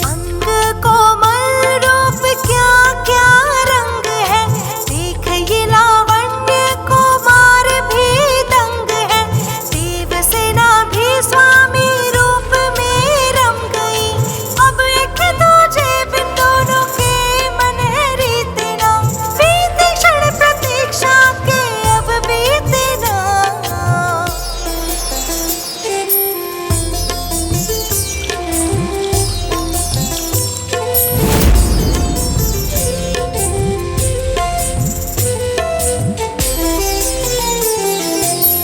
अंग कोमल रूप क्या क्या रंग है, देख ये लावण्य कुमार भी दंग है। देव सेना भी स्वामी रूप में रम गई, अब एक दूजे बिन दोनों के मन है रीत ना। बीते क्षण प्रतीक्षा के अब बीते ना।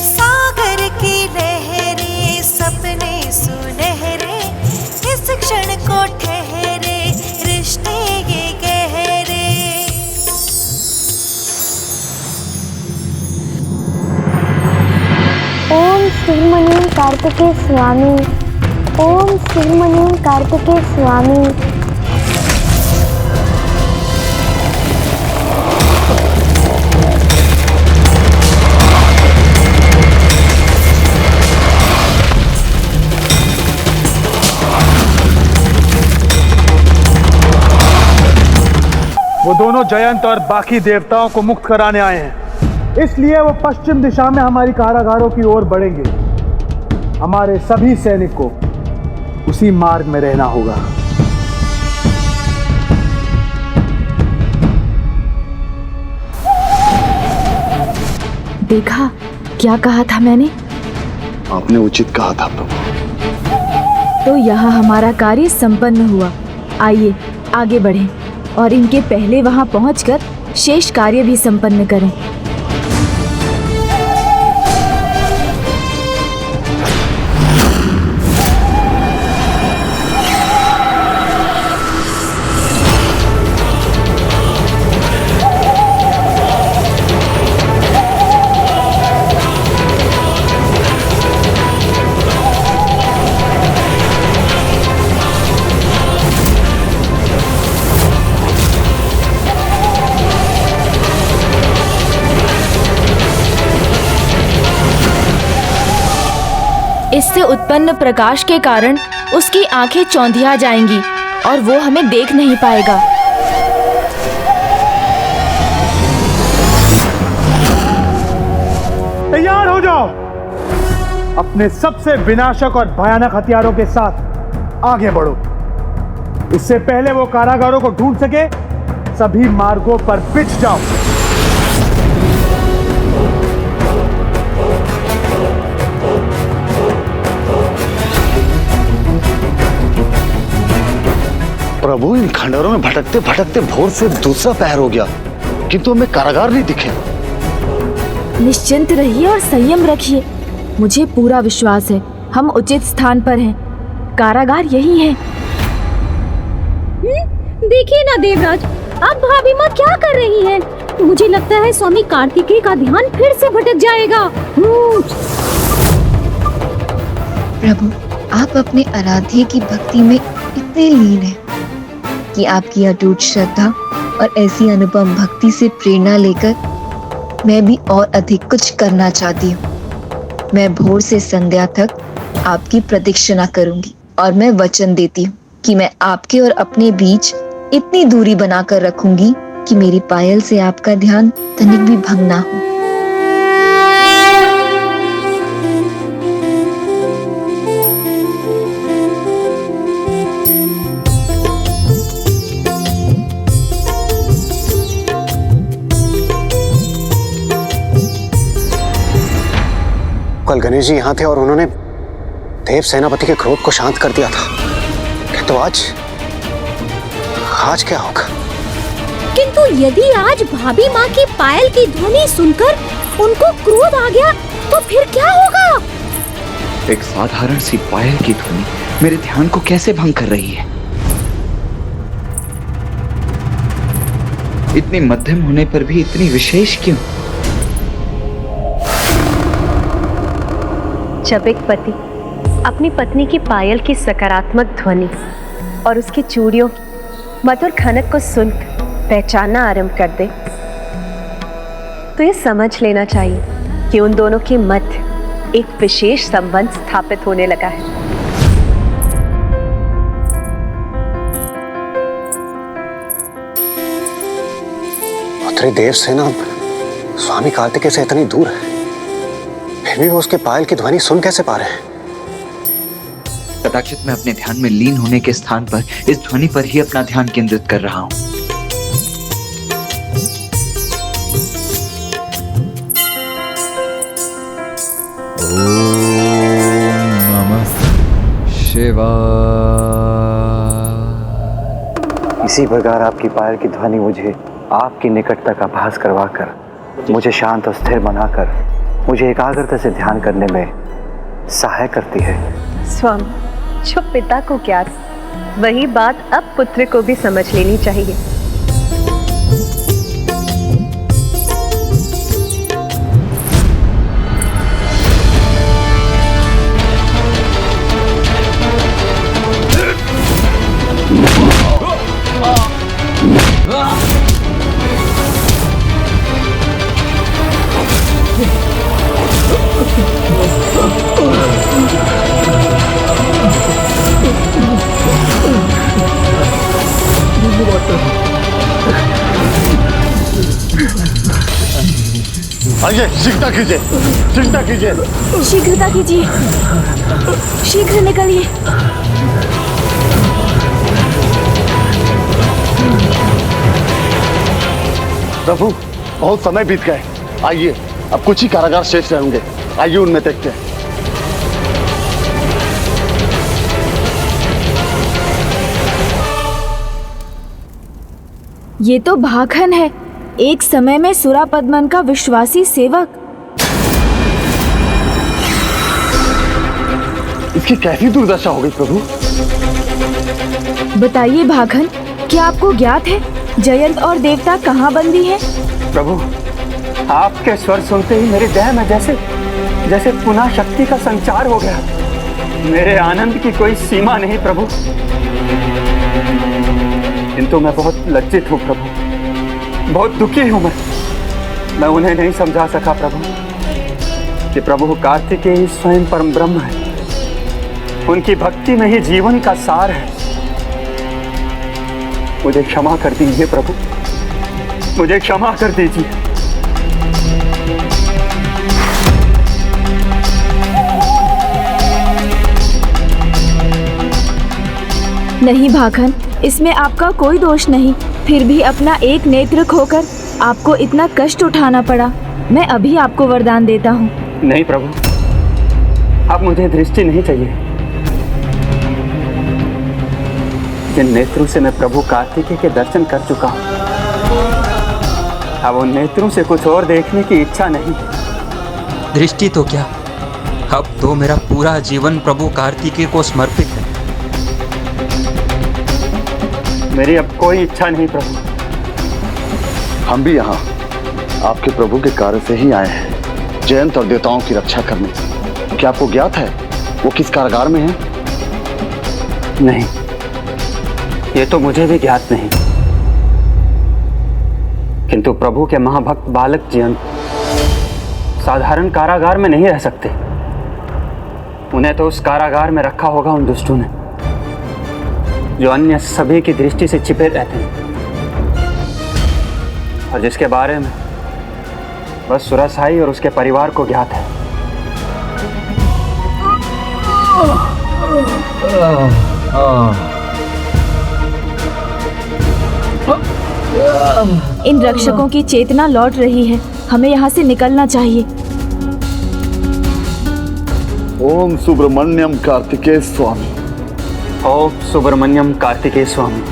सागर की लहरें सपने सुनहरे, इस क्षण को ठहरे रिश्ते ये गहरे। ओम सुब्रमण्यम कार्तिकेय स्वामी, ओम सुब्रमण्यम कार्तिकेय स्वामी। वो दोनों जयंत और बाकी देवताओं को मुक्त कराने आए हैं, इसलिए वो पश्चिम दिशा में हमारी कारागारों की ओर बढ़ेंगे। हमारे सभी सैनिक को उसी मार्ग में रहना होगा। देखा क्या कहा था मैंने? आपने उचित कहा था प्रभु। तो यहाँ हमारा कार्य संपन्न हुआ। आइए आगे बढ़ें और इनके पहले वहाँ पहुँचकर शेष कार्य भी संपन्न करें। इससे उत्पन्न प्रकाश के कारण उसकी आंखें चौंधिया जाएंगी और वो हमें देख नहीं पाएगा। तैयार हो जाओ, अपने सबसे विनाशक और भयानक हथियारों के साथ आगे बढ़ो। इससे पहले वो कारागारों को ढूंढ सके, सभी मार्गों पर बिछ जाओ। प्रभु, इन खंडहरों में भटकते भटकते भोर से दूसरा पहर हो गया, किंतु हमें कारागार नहीं दिखे। निश्चिंत रहिए और संयम रखिए। मुझे पूरा विश्वास है हम उचित स्थान पर हैं। कारागार यही है। देखिए ना देवराज, अब भाभी माँ क्या कर रही है? मुझे लगता है स्वामी कार्तिकेय का ध्यान फिर से भटक जाएगा। प्रभु, आप अपने आराध्य की भक्ति में इतने लीन हैं कि आपकी अटूट श्रद्धा और ऐसी अनुपम भक्ति से प्रेरणा लेकर मैं भी और अधिक कुछ करना चाहती हूँ। मैं भोर से संध्या तक आपकी प्रतीक्षा करूंगी और मैं वचन देती हूँ कि मैं आपके और अपने बीच इतनी दूरी बनाकर रखूंगी कि मेरी पायल से आपका ध्यान तनिक भी भंग ना हो। कल गणेश जी यहाँ थे और उन्होंने देव सेनापति के क्रोध को शांत कर दिया था। तो आज क्या होगा? किंतु यदि आज भाभी माँ की पायल की ध्वनि सुनकर उनको क्रोध आ गया तो फिर क्या होगा? एक साधारण सी पायल की ध्वनि मेरे ध्यान को कैसे भंग कर रही है? इतनी मध्यम होने पर भी इतनी विशेष क्यों? जब एक पति अपनी पत्नी की पायल की सकारात्मक ध्वनि और उसकी चूड़ियों की मधुर खनक को सुन पहचानना आरंभ कर दे, तो ये समझ लेना चाहिए कि उन दोनों के मध्य एक विशेष संबंध स्थापित होने लगा है। उत्तरी देव सेना स्वामी कार्तिकेय से इतनी दूर है, फिर भी वो उसके पायल की ध्वनि सुन कैसे पा रहे हैं? कदाचित मैं अपने ध्यान में लीन होने के स्थान पर इस ध्वनि पर ही अपना ध्यान केंद्रित कर रहा हूं। ओम नमः शिवाय। इसी प्रकार आपकी पायल की ध्वनि मुझे आपकी निकटता का आभास करवाकर, मुझे शांत और स्थिर बनाकर, मुझे एकाग्रता से ध्यान करने में सहाय करती है। स्वामी, जो पिता को ज्ञात वही बात अब पुत्र को भी समझ लेनी चाहिए। आइए, शीघ्रता कीजिए, शीघ्रता कीजिए, शीघ्रता कीजिए, शीघ्र निकलिए। प्रभु, बहुत समय बीत गए। आइए, अब कुछ ही कारागार शेष रहेंगे। आइए उनमें देखते हैं। ये तो भाखन है, एक समय में सुरापद्मन का विश्वासी सेवक। इसकी कैसी दुर्दशा हो गई प्रभु? बताइए भाखन, क्या आपको ज्ञात है जयंत और देवता कहाँ बंदी हैं? प्रभु, आपके स्वर सुनते ही मेरे देह में जैसे पुनः शक्ति का संचार हो गया। मेरे आनंद की कोई सीमा नहीं प्रभु, किंतु मैं बहुत लज्जित हूँ प्रभु, बहुत दुखी हूँ मैं उन्हें नहीं समझा सका प्रभु कि प्रभु कार्तिकेय ही स्वयं परम ब्रह्म है। उनकी भक्ति में ही जीवन का सार है। मुझे क्षमा कर दीजिए प्रभु, मुझे क्षमा कर दीजिए। नहीं भाखन, इसमें आपका कोई दोष नहीं, फिर भी अपना एक नेत्र खोकर आपको इतना कष्ट उठाना पड़ा। मैं अभी आपको वरदान देता हूँ। नहीं प्रभु, अब मुझे दृष्टि नहीं चाहिए। जिन नेत्रों से मैं प्रभु कार्तिकेय के दर्शन कर चुका हूँ, अब उन नेत्रों से कुछ और देखने की इच्छा नहीं। दृष्टि तो क्या, अब तो मेरा पूरा जीवन प्रभु कार्तिकेय को समर्पित है। मेरी अब कोई इच्छा नहीं प्रभु। हम भी यहाँ आपके प्रभु के कार्य से ही आए हैं, जयंत और देवताओं की रक्षा करने। क्या आपको ज्ञात है वो किस कारागार में है? नहीं, ये तो मुझे भी ज्ञात नहीं, किंतु प्रभु के महाभक्त बालक जयंत साधारण कारागार में नहीं रह सकते। उन्हें तो उस कारागार में रखा होगा उन दुष्टों ने, जो अन्य सभी की दृष्टि से छिपे रहते हैं और जिसके बारे में बस सुरसाई और उसके परिवार को ज्ञात है। इन रक्षकों की चेतना लौट रही है, हमें यहाँ से निकलना चाहिए। ओम सुब्रमण्यम कार्तिकेय स्वामी। ओम सुब्रमण्यम कार्तिकेय स्वामी।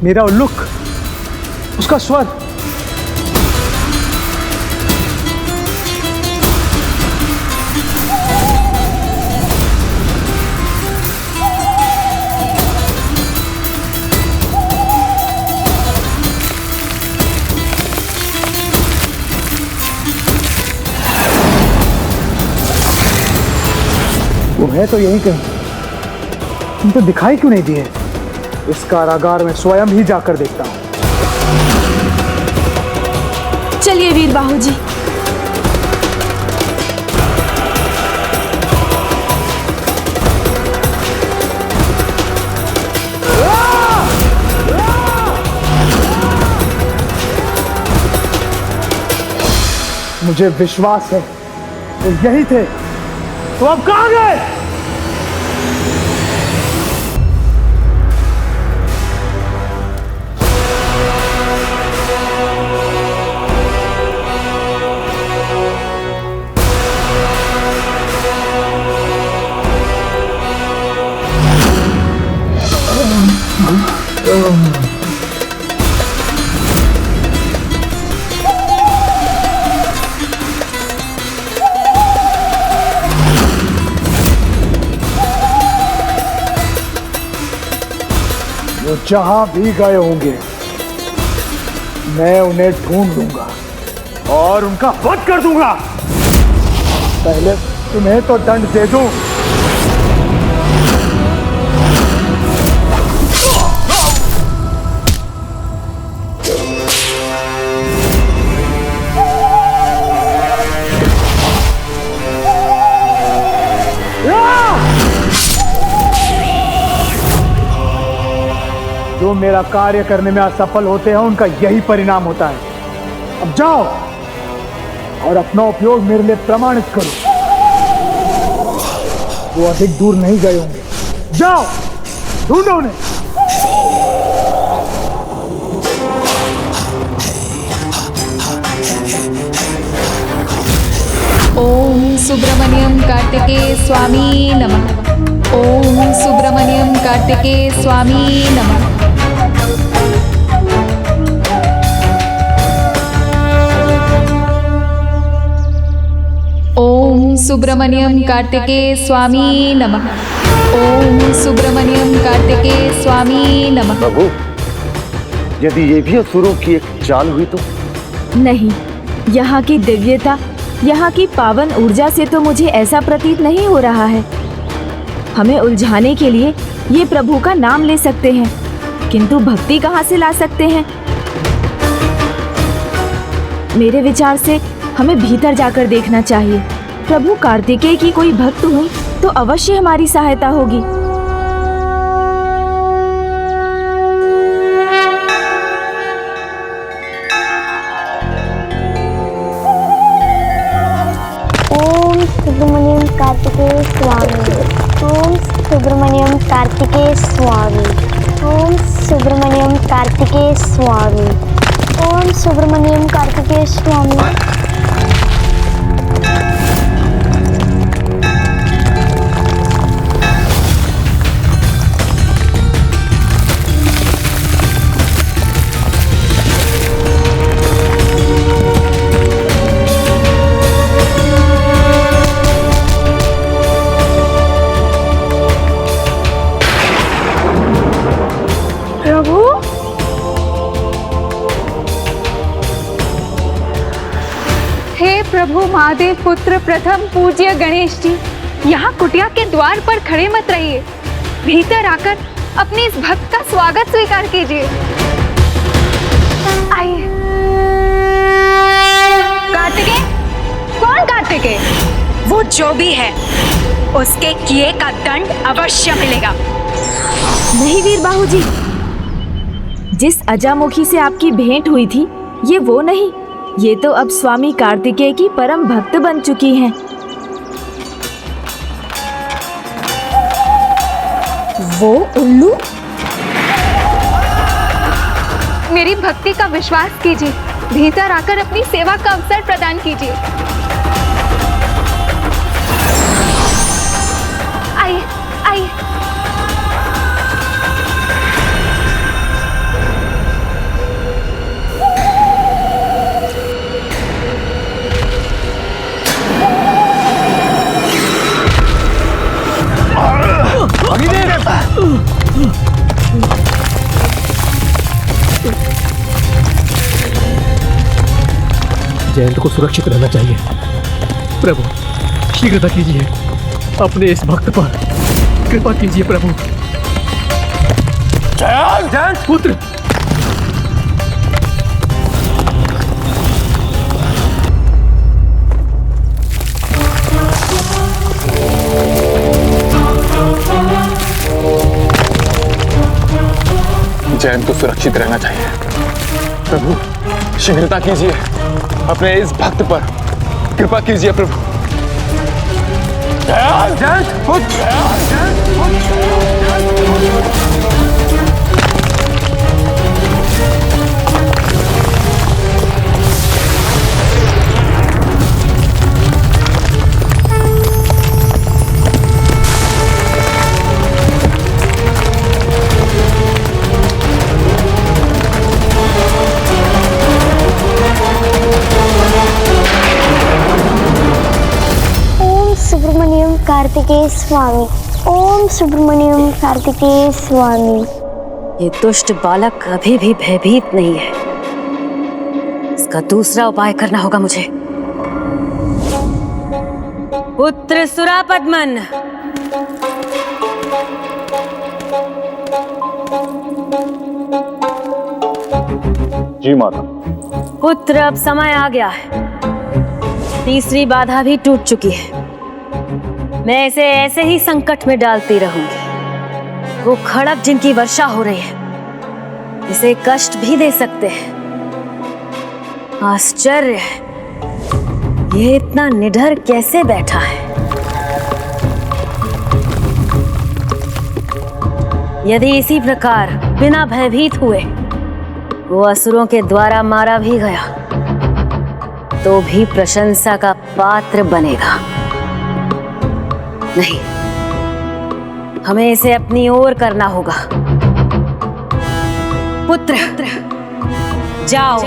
मेरा उल्लुक, उसका स्वर। वो है तो यहीं कहीं, तुम तो दिखाई क्यों नहीं दिए? इस कारागार में स्वयं ही जाकर देखता हूं। चलिए वीर बाहू जी। मुझे विश्वास है वो यही थे, तो अब कहां गए? वो जहां भी गए होंगे मैं उन्हें ढूंढ लूंगा और उनका वध कर दूंगा। पहले तुम्हें तो दंड दे दूं। जो मेरा कार्य करने में असफल होते हैं उनका यही परिणाम होता है। अब जाओ और अपना उपयोग मेरे लिए प्रमाणित करो। वो अधिक दूर नहीं गए होंगे, जाओ ढूंढो उन्हें। ओम सुब्रमण्यम कार्तिकेय स्वामी नमः। ओम सुब्रमण्यम कार्तिकेय स्वामी नमः। ओम सुब्रमण्यम कार्तिकेय स्वामी नमः। ओम सुब्रमण्यम कार्तिकेय स्वामी नमः। प्रभु, यदि ये भी असुरों की एक चाल हुई तो? नहीं, यहाँ की दिव्यता, यहाँ की पावन ऊर्जा से तो मुझे ऐसा प्रतीत नहीं हो रहा है। हमें उलझाने के लिए ये प्रभु का नाम ले सकते हैं, किंतु भक्ति कहाँ से ला सकते हैं? मेरे विचार से हमें भीतर जाकर देखना चाहिए। प्रभु कार्तिकेय की कोई भक्त हुई तो अवश्य हमारी सहायता होगी। ओम सुब्रमण्यम कार्तिकेय स्वामी। ओम सुब्रमण्यम कार्तिकेय स्वामी। ओम सुब्रमण्यम कार्तिकेय स्वामी। ओम सुब्रमण्यम कार्तिकेय स्वामी। प्रभु, हे प्रभु महादेव पुत्र प्रथम पूज्य गणेश जी, यहाँ कुटिया के द्वार पर खड़े मत रहिए, भीतर आकर अपने इस भक्त का स्वागत स्वीकार कीजिए। आइए। कार्तिकेय? कौन कार्तिकेय? वो जो भी है उसके किए का दंड अवश्य मिलेगा। नहीं वीर बाहू जी, जिस अजामुखी से आपकी भेंट हुई थी ये वो नहीं, ये तो अब स्वामी कार्तिकेय की परम भक्त बन चुकी हैं। वो उल्लू? मेरी भक्ति का विश्वास कीजिए, भीतर आकर अपनी सेवा का अवसर प्रदान कीजिए। आइए, आइए। जयंत को सुरक्षित रहना चाहिए। प्रभु शीघ्रता कीजिए, अपने इस भक्त पर कृपा कीजिए प्रभु। जयंत पुत्र, जयंत को सुरक्षित रहना चाहिए। प्रभु शीघ्रता कीजिए, अपने इस भक्त पर कृपा कीजिए प्रभु। सुब्रमण्यम कार्तिकेय स्वामी, ओम सुब्रमण्यम कार्तिकेय स्वामी। ये दुष्ट बालक अभी भी भयभीत नहीं है। इसका दूसरा उपाय करना होगा मुझे। पुत्र सुरापद्मन, जी माता। पुत्र अब समय आ गया है। तीसरी बाधा भी टूट चुकी है। मैं इसे ऐसे ही संकट में डालती रहूंगी। वो खड़क जिनकी वर्षा हो रही है, इसे कष्ट भी दे सकते हैं। आश्चर्य है, ये इतना निडर कैसे बैठा है। यदि इसी प्रकार बिना भयभीत हुए वो असुरों के द्वारा मारा भी गया तो भी प्रशंसा का पात्र बनेगा। नहीं, हमें इसे अपनी ओर करना होगा। पुत्र जाओ,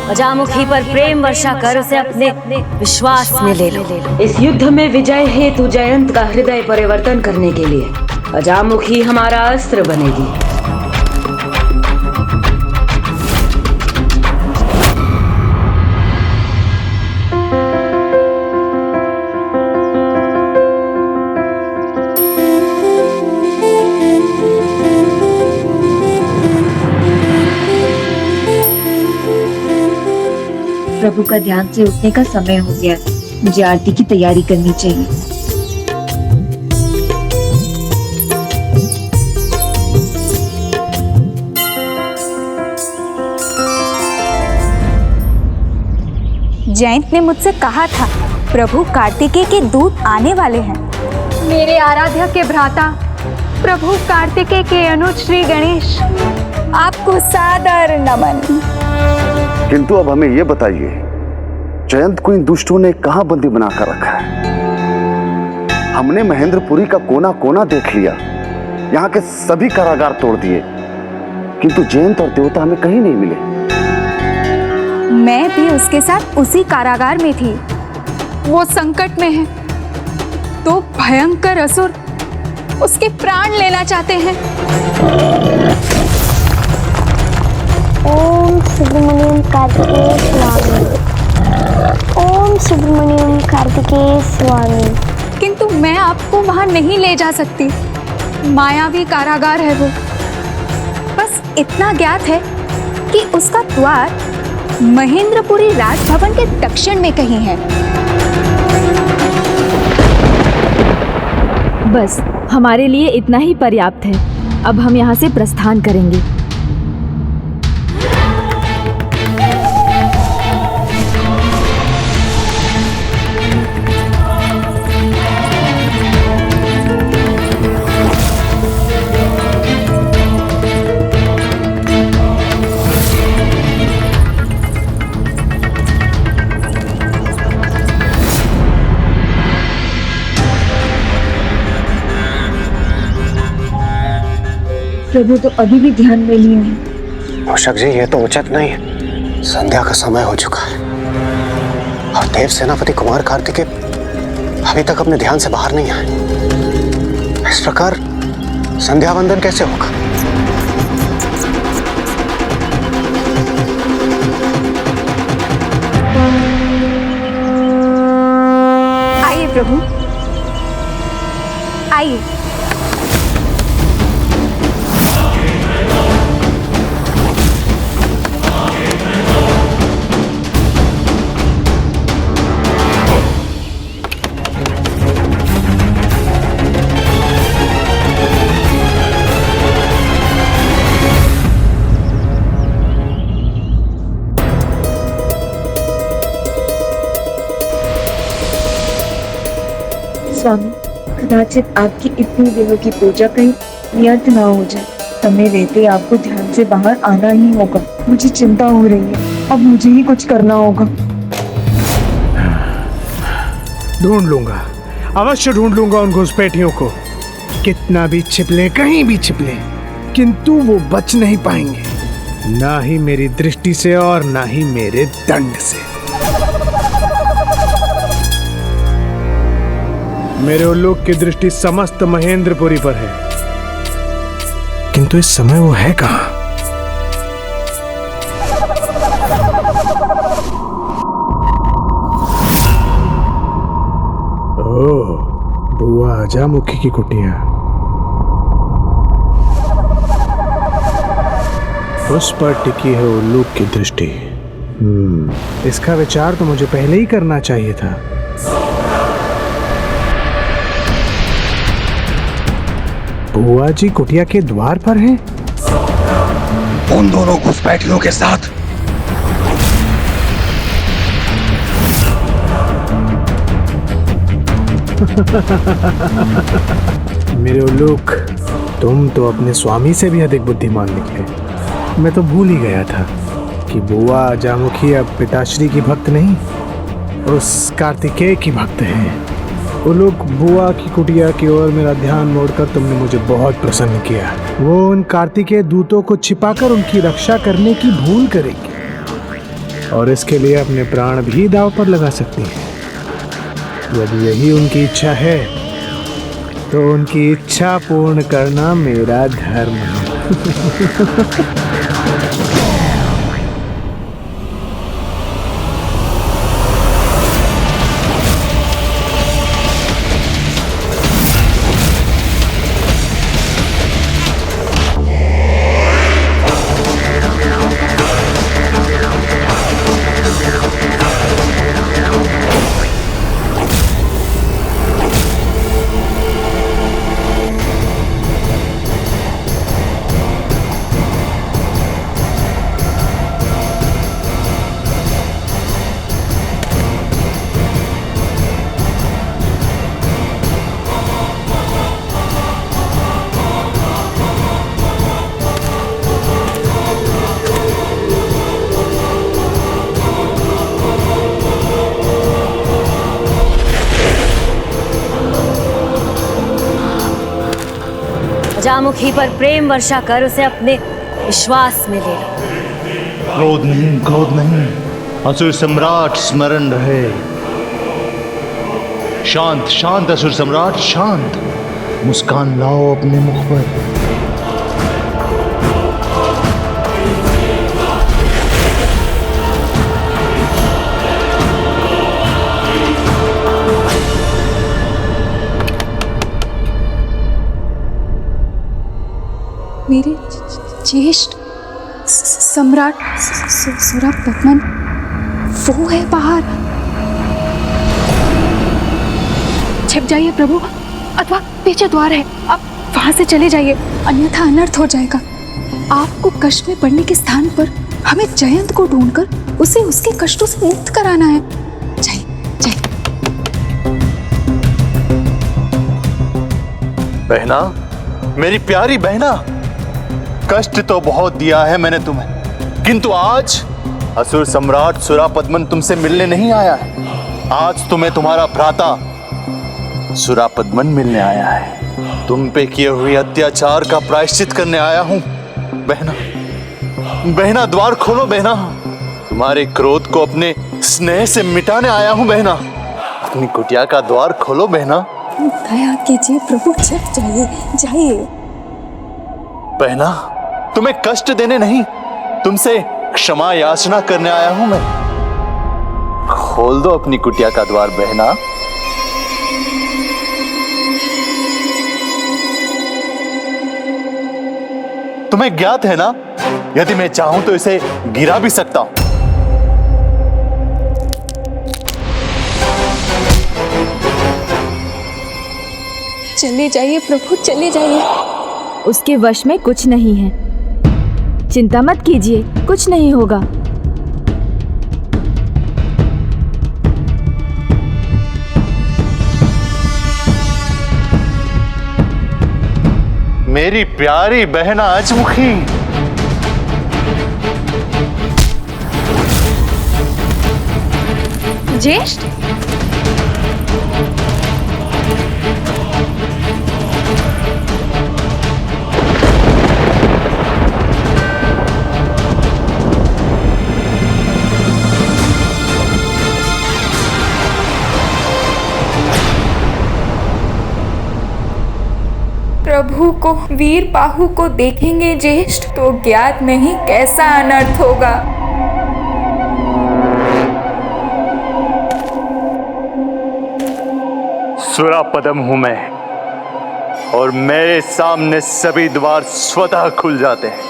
अजामुखी पर प्रेम वर्षा कर उसे अपने विश्वास में ले लो। इस युद्ध में विजय हेतु जयंत का हृदय परिवर्तन करने के लिए अजामुखी हमारा अस्त्र बनेगी। प्रभु का ध्यान से उठने का समय हो गया। मुझे आरती की तैयारी करनी चाहिए। जयंत ने मुझसे कहा था प्रभु कार्तिकेय के दूत आने वाले हैं। मेरे आराध्य के भ्राता प्रभु कार्तिकेय के अनुज श्री गणेश, आपको सादर नमन। किंतु अब हमें यह बताइए, जयंत को इन दुष्टों ने कहां बंदी बनाकर रखा है? हमने महेंद्रपुरी का कोना कोना देख लिया, यहाँ के सभी कारागार तोड़ दिए, किंतु जयंत और देवता हमें कहीं नहीं मिले। मैं भी उसके साथ उसी कारागार में थी। वो संकट में है तो भयंकर असुर उसके प्राण लेना चाहते हैं। ओम सुब्रमण्यम कार्तिकेय स्वामी, ओम सुब्रमण्यम कार्तिकेय स्वामी। किंतु मैं आपको वहां नहीं ले जा सकती। मायावी कारागार है वो। बस इतना ज्ञात है कि उसका द्वार महेंद्रपुरी राजभवन के दक्षिण में कहीं है। बस हमारे लिए इतना ही पर्याप्त है। अब हम यहाँ से प्रस्थान करेंगे। प्रभु तो अभी भी ध्यान में लीन है। पोषक जी, ये तो उचित नहीं है। संध्या का समय हो चुका है और देव सेनापति कुमार कार्तिकेय अभी तक अपने ध्यान से बाहर नहीं आए। इस प्रकार संध्या वंदन कैसे होगा? आइए। स्वामी, कदाचित आपकी इतनी देह की पूजा कहीं व्यर्थ ना हो जाए। समय रहते आपको ध्यान से बाहर आना ही होगा। मुझे चिंता हो रही है, अब मुझे ही कुछ करना होगा। ढूंढ लूंगा, अवश्य ढूंढ लूंगा उन घुसपैठियों को। कितना भी छिपले, कहीं भी छिपले, किंतु वो बच नहीं पाएंगे, ना ही मेरी दृष्टि से और ना ही मेरे दंड से। मेरे उल्लूक की दृष्टि समस्त महेंद्रपुरी पर है, किंतु इस समय वो है कहां? ओह, बुआ आजामुखी की कुटिया। उस पर टिकी है उल्लूक की दृष्टि। इसका विचार तो मुझे पहले ही करना चाहिए था। बुआ जी कुटिया के द्वार पर हैं? उन दोनों घुसपैठियों के साथ। मेरे उल्लूक, तुम तो अपने स्वामी से भी अधिक बुद्धिमान निकले। मैं तो भूल ही गया था कि बुआ आजामुखी अब पिताश्री की भक्त नहीं, उस कार्तिकेय की भक्त हैं। उल्लूक, बुआ की कुटिया की ओर मेरा ध्यान मोड़कर तुमने मुझे बहुत प्रसन्न किया। वो उन कार्तिकेय दूतों को छिपाकर उनकी रक्षा करने की भूल करेगी और इसके लिए अपने प्राण भी दांव पर लगा सकती है। यदि यही उनकी इच्छा है तो उनकी इच्छा पूर्ण करना मेरा धर्म है। अजामुखी पर प्रेम वर्षा कर उसे अपने विश्वास में ले लो। क्रोध नहीं, क्रोध नहीं, असुर सम्राट स्मरण रहे। शांत शांत असुर सम्राट, शांत। मुस्कान लाओ अपने मुख पर। मेरे ज्येष्ठ सम्राट सुरापद्मन वो है बाहर। छिप जाइए प्रभु, अथवा पीछे द्वार है, आप वहां से चले जाइए, अन्यथा अनर्थ हो जाएगा। आपको कष्ट में पड़ने के स्थान पर हमें जयंत को ढूंढकर उसे उसके कष्टों से मुक्त कराना है। जाइए जाइए। बहना, मेरी प्यारी बहना, कष्ट तो बहुत दिया है मैंने तुम्हें, किंतु आज असुर सम्राट सुरापद्मन तुमसे मिलने नहीं आया है। आज तुम्हें तुम्हारा भ्राता सुरापद्मन मिलने आया है। तुम पे किए हुए अत्याचार का प्रायश्चित करने आया हूं। बहना, बहना द्वार खोलो बहना। तुम्हारे क्रोध को अपने स्नेह से मिटाने आया हूं बहना। अपनी कुटिया का द्वार खोलो बहना। दया कीजिए प्रभु, छिप जाइए जाइए। बहना, तुम्हें कष्ट देने नहीं, तुमसे क्षमा याचना करने आया हूं मैं। खोल दो अपनी कुटिया का द्वार बहना। तुम्हें ज्ञात है ना, यदि मैं चाहूं तो इसे गिरा भी सकता हूं। चले जाइए प्रभु, चले जाइए। उसके वश में कुछ नहीं है, चिंता मत कीजिए, कुछ नहीं होगा। मेरी प्यारी बहना अजमुखी, ज्येष्ठ, प्रभु को, वीर बाहु को देखेंगे ज्येष्ठ तो ज्ञात नहीं कैसा अनर्थ होगा। सुरापदम हूं मैं, और मेरे सामने सभी द्वार स्वतः खुल जाते हैं।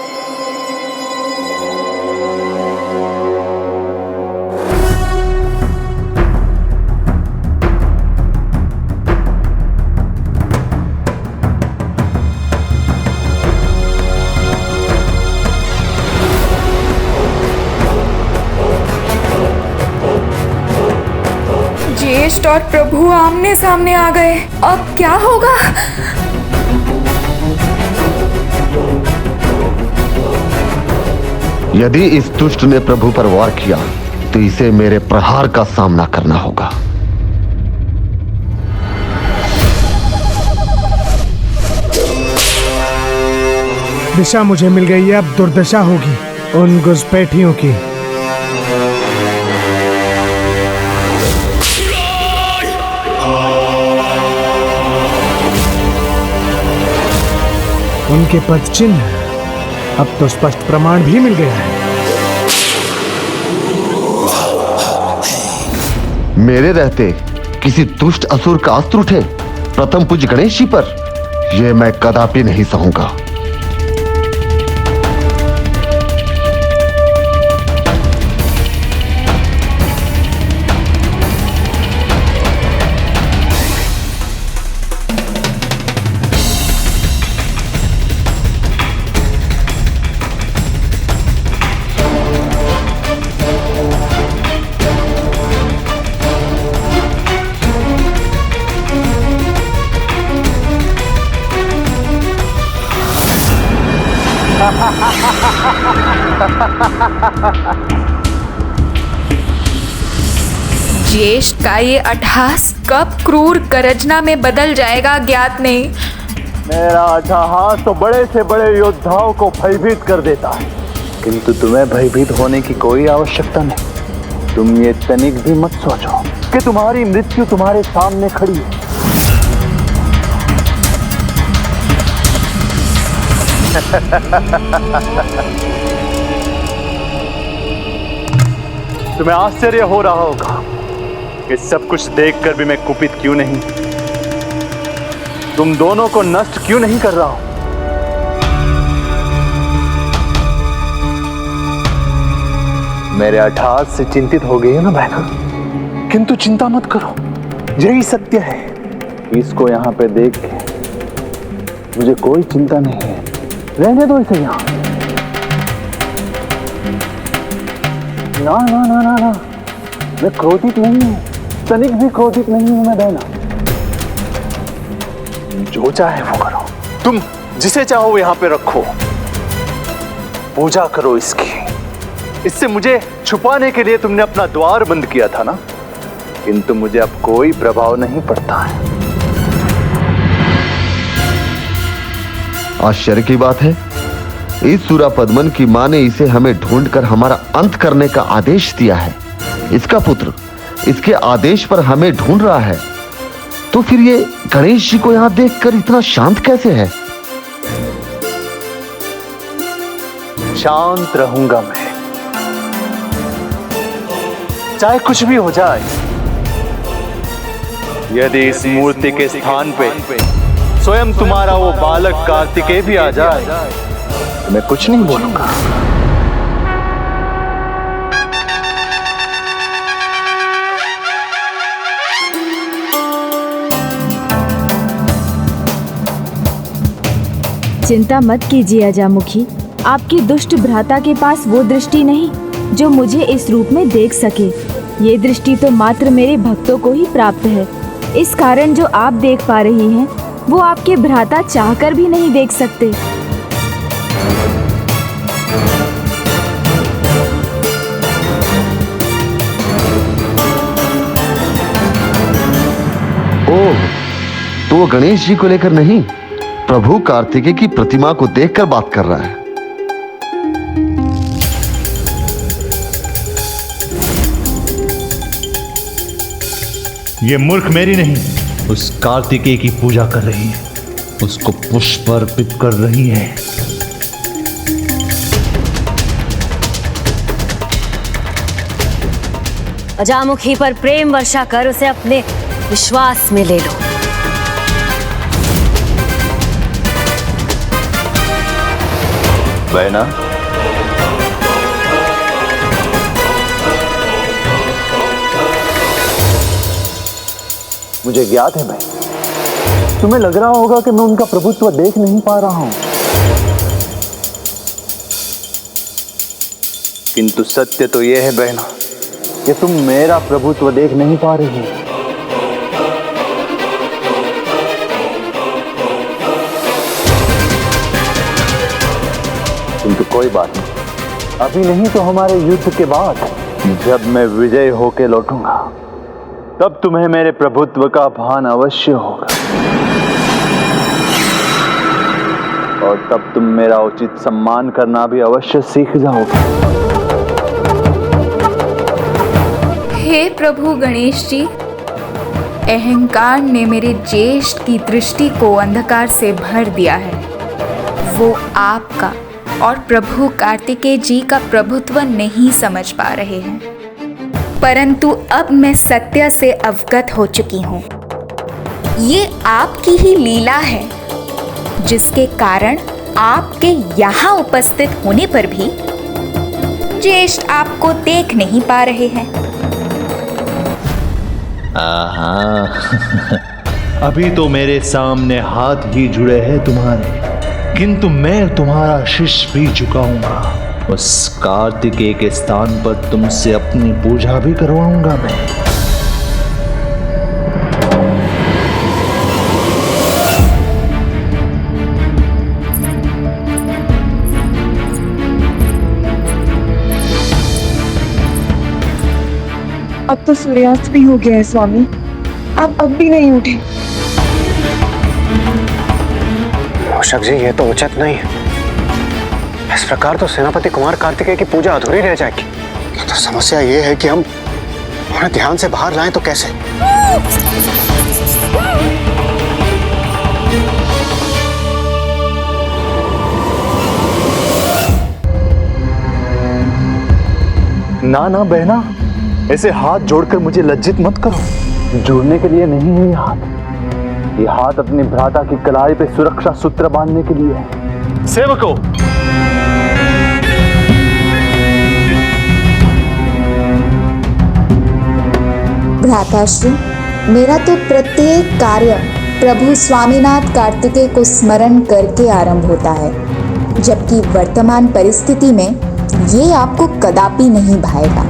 ज्येष्ठ और प्रभु आमने सामने आ गए, अब क्या होगा? यदि इस दुष्ट ने प्रभु पर वार किया तो इसे मेरे प्रहार का सामना करना होगा। दिशा मुझे मिल गई है, अब दुर्दशा होगी उन घुसपैठियों की। उनके पद चिन्ह अब तो स्पष्ट प्रमाण भी मिल गया है। मेरे रहते किसी दुष्ट असुर का अस्त्र उठे प्रथम पूज्य गणेश जी पर, यह मैं कदापि नहीं सहूंगा। ज्येष्ठ का ये अट्टहास कब क्रूर गर्जना में बदल जाएगा ज्ञात नहीं। मेरा अट्टहास तो बड़े से बड़े योद्धाओं को भयभीत कर देता है, किंतु तुम्हें भयभीत होने की कोई आवश्यकता नहीं। तुम ये तनिक भी मत सोचो कि तुम्हारी मृत्यु तुम्हारे सामने खड़ी है। तुम्हें आश्चर्य हो रहा होगा कि सब कुछ देखकर भी मैं कुपित क्यों नहीं, तुम दोनों को नष्ट क्यों नहीं कर रहा हूं। मेरे अट्टहास से चिंतित हो गई हो ना बहना, किंतु चिंता मत करो, यही सत्य है। इसको यहाँ पे देख के मुझे कोई चिंता नहीं है, रहने दो इसे यहाँ। ना ना ना ना ना, मैं क्रोधित नहीं हूं, तनिक भी क्रोधित नहीं हूं मैं बहना। जो चाहे वो करो, तुम जिसे चाहो यहाँ पे रखो, पूजा करो इसकी। इससे मुझे छुपाने के लिए तुमने अपना द्वार बंद किया था ना, किंतु मुझे अब कोई प्रभाव नहीं पड़ता है। आश्चर्य की बात है, इस सुरापद्मन की मां ने इसे हमें ढूंढकर हमारा अंत करने का आदेश दिया है। इसका पुत्र इसके आदेश पर हमें ढूंढ रहा है, तो फिर ये गणेश जी को यहां देखकर इतना शांत कैसे है? शांत रहूंगा मैं, चाहे कुछ भी हो जाए। यदि इस मूर्ति के स्थान पे स्वयं तुम्हारा वो बालक कार्तिकेय भी आ जाए मैं कुछ नहीं बोलूंगा। चिंता मत कीजिए अजामुखी, आपके दुष्ट भ्राता के पास वो दृष्टि नहीं जो मुझे इस रूप में देख सके। ये दृष्टि तो मात्र मेरे भक्तों को ही प्राप्त है। इस कारण जो आप देख पा रही हैं, वो आपके भ्राता चाहकर भी नहीं देख सकते। ओह, तो वो गणेश जी को लेकर नहीं, प्रभु कार्तिकेय की प्रतिमा को देखकर बात कर रहा है। ये मूर्ख मेरी नहीं, उस कार्तिकेय की पूजा कर रही है, उसको पुष्प अर्पित कर रही है। अजामुखी पर प्रेम वर्षा कर उसे अपने विश्वास में ले लो। बहना, मुझे ज्ञात है भाई, तुम्हें लग रहा होगा कि मैं उनका प्रभुत्व देख नहीं पा रहा हूं, किंतु सत्य तो यह है बहना कि तुम मेरा प्रभुत्व देख नहीं पा रही। किंतु कोई बात नहीं, अभी नहीं तो हमारे युद्ध के बाद, जब मैं विजय होके लौटूंगा तब तुम्हें मेरे प्रभुत्व का भान अवश्य होगा, और तब तुम मेरा उचित सम्मान करना भी अवश्य सीख जाओगे। हे प्रभु गणेश जी, अहंकार ने मेरे ज्येष्ठ की दृष्टि को अंधकार से भर दिया है। वो आपका और प्रभु कार्तिकेय जी का प्रभुत्व नहीं समझ पा रहे हैं, परंतु अब मैं सत्य से अवगत हो चुकी हूँ। ये आपकी ही लीला है, जिसके कारण आपके यहाँ उपस्थित होने पर भी ज्येष्ठ आपको देख नहीं पा रहे हैं। आहा, अभी तो मेरे सामने हाथ ही जुड़े हैं तुम्हारे, किंतु मैं तुम्हारा शीश भी झुकाऊंगा। उस कार्तिकेय के स्थान पर तुमसे अपनी पूजा भी करवाऊंगा मैं। अब तो सूर्यास्त भी हो गया है स्वामी, आप अब भी नहीं उठे। मूषक जी, ये तो उचित नहीं है। इस प्रकार तो सेनापति कुमार कार्तिकेय की पूजा अधूरी रह जाएगी। तो समस्या ये है कि हम उन्हें ध्यान से बाहर लाएं तो कैसे? ना ना बहना, ऐसे हाथ जोड़कर मुझे लज्जित मत करो। जोड़ने के लिए नहीं है ये हाथ अपने भ्राता की कलाई पे सुरक्षा सूत्र बांधने के लिए है। सेवकों, भ्राताश्री, मेरा तो प्रत्येक कार्य प्रभु स्वामीनाथ कार्तिकेय को स्मरण करके आरंभ होता है, जबकि वर्तमान परिस्थिति में ये आपको कदापि नहीं भाएगा।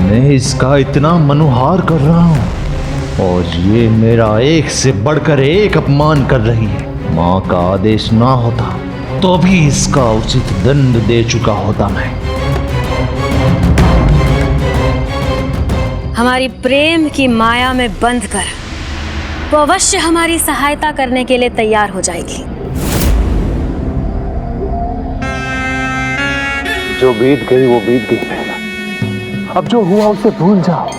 मैं इसका इतना मनुहार कर रहा हूं और ये मेरा एक से बढ़कर एक अपमान कर रही है। माँ का आदेश ना होता तो भी इसका उचित दंड दे चुका होता मैं। हमारी प्रेम की माया में बंध कर वो अवश्य हमारी सहायता करने के लिए तैयार हो जाएगी। जो बीत गई वो बीत गई बहना, अब जो हुआ उसे भूल जाओ।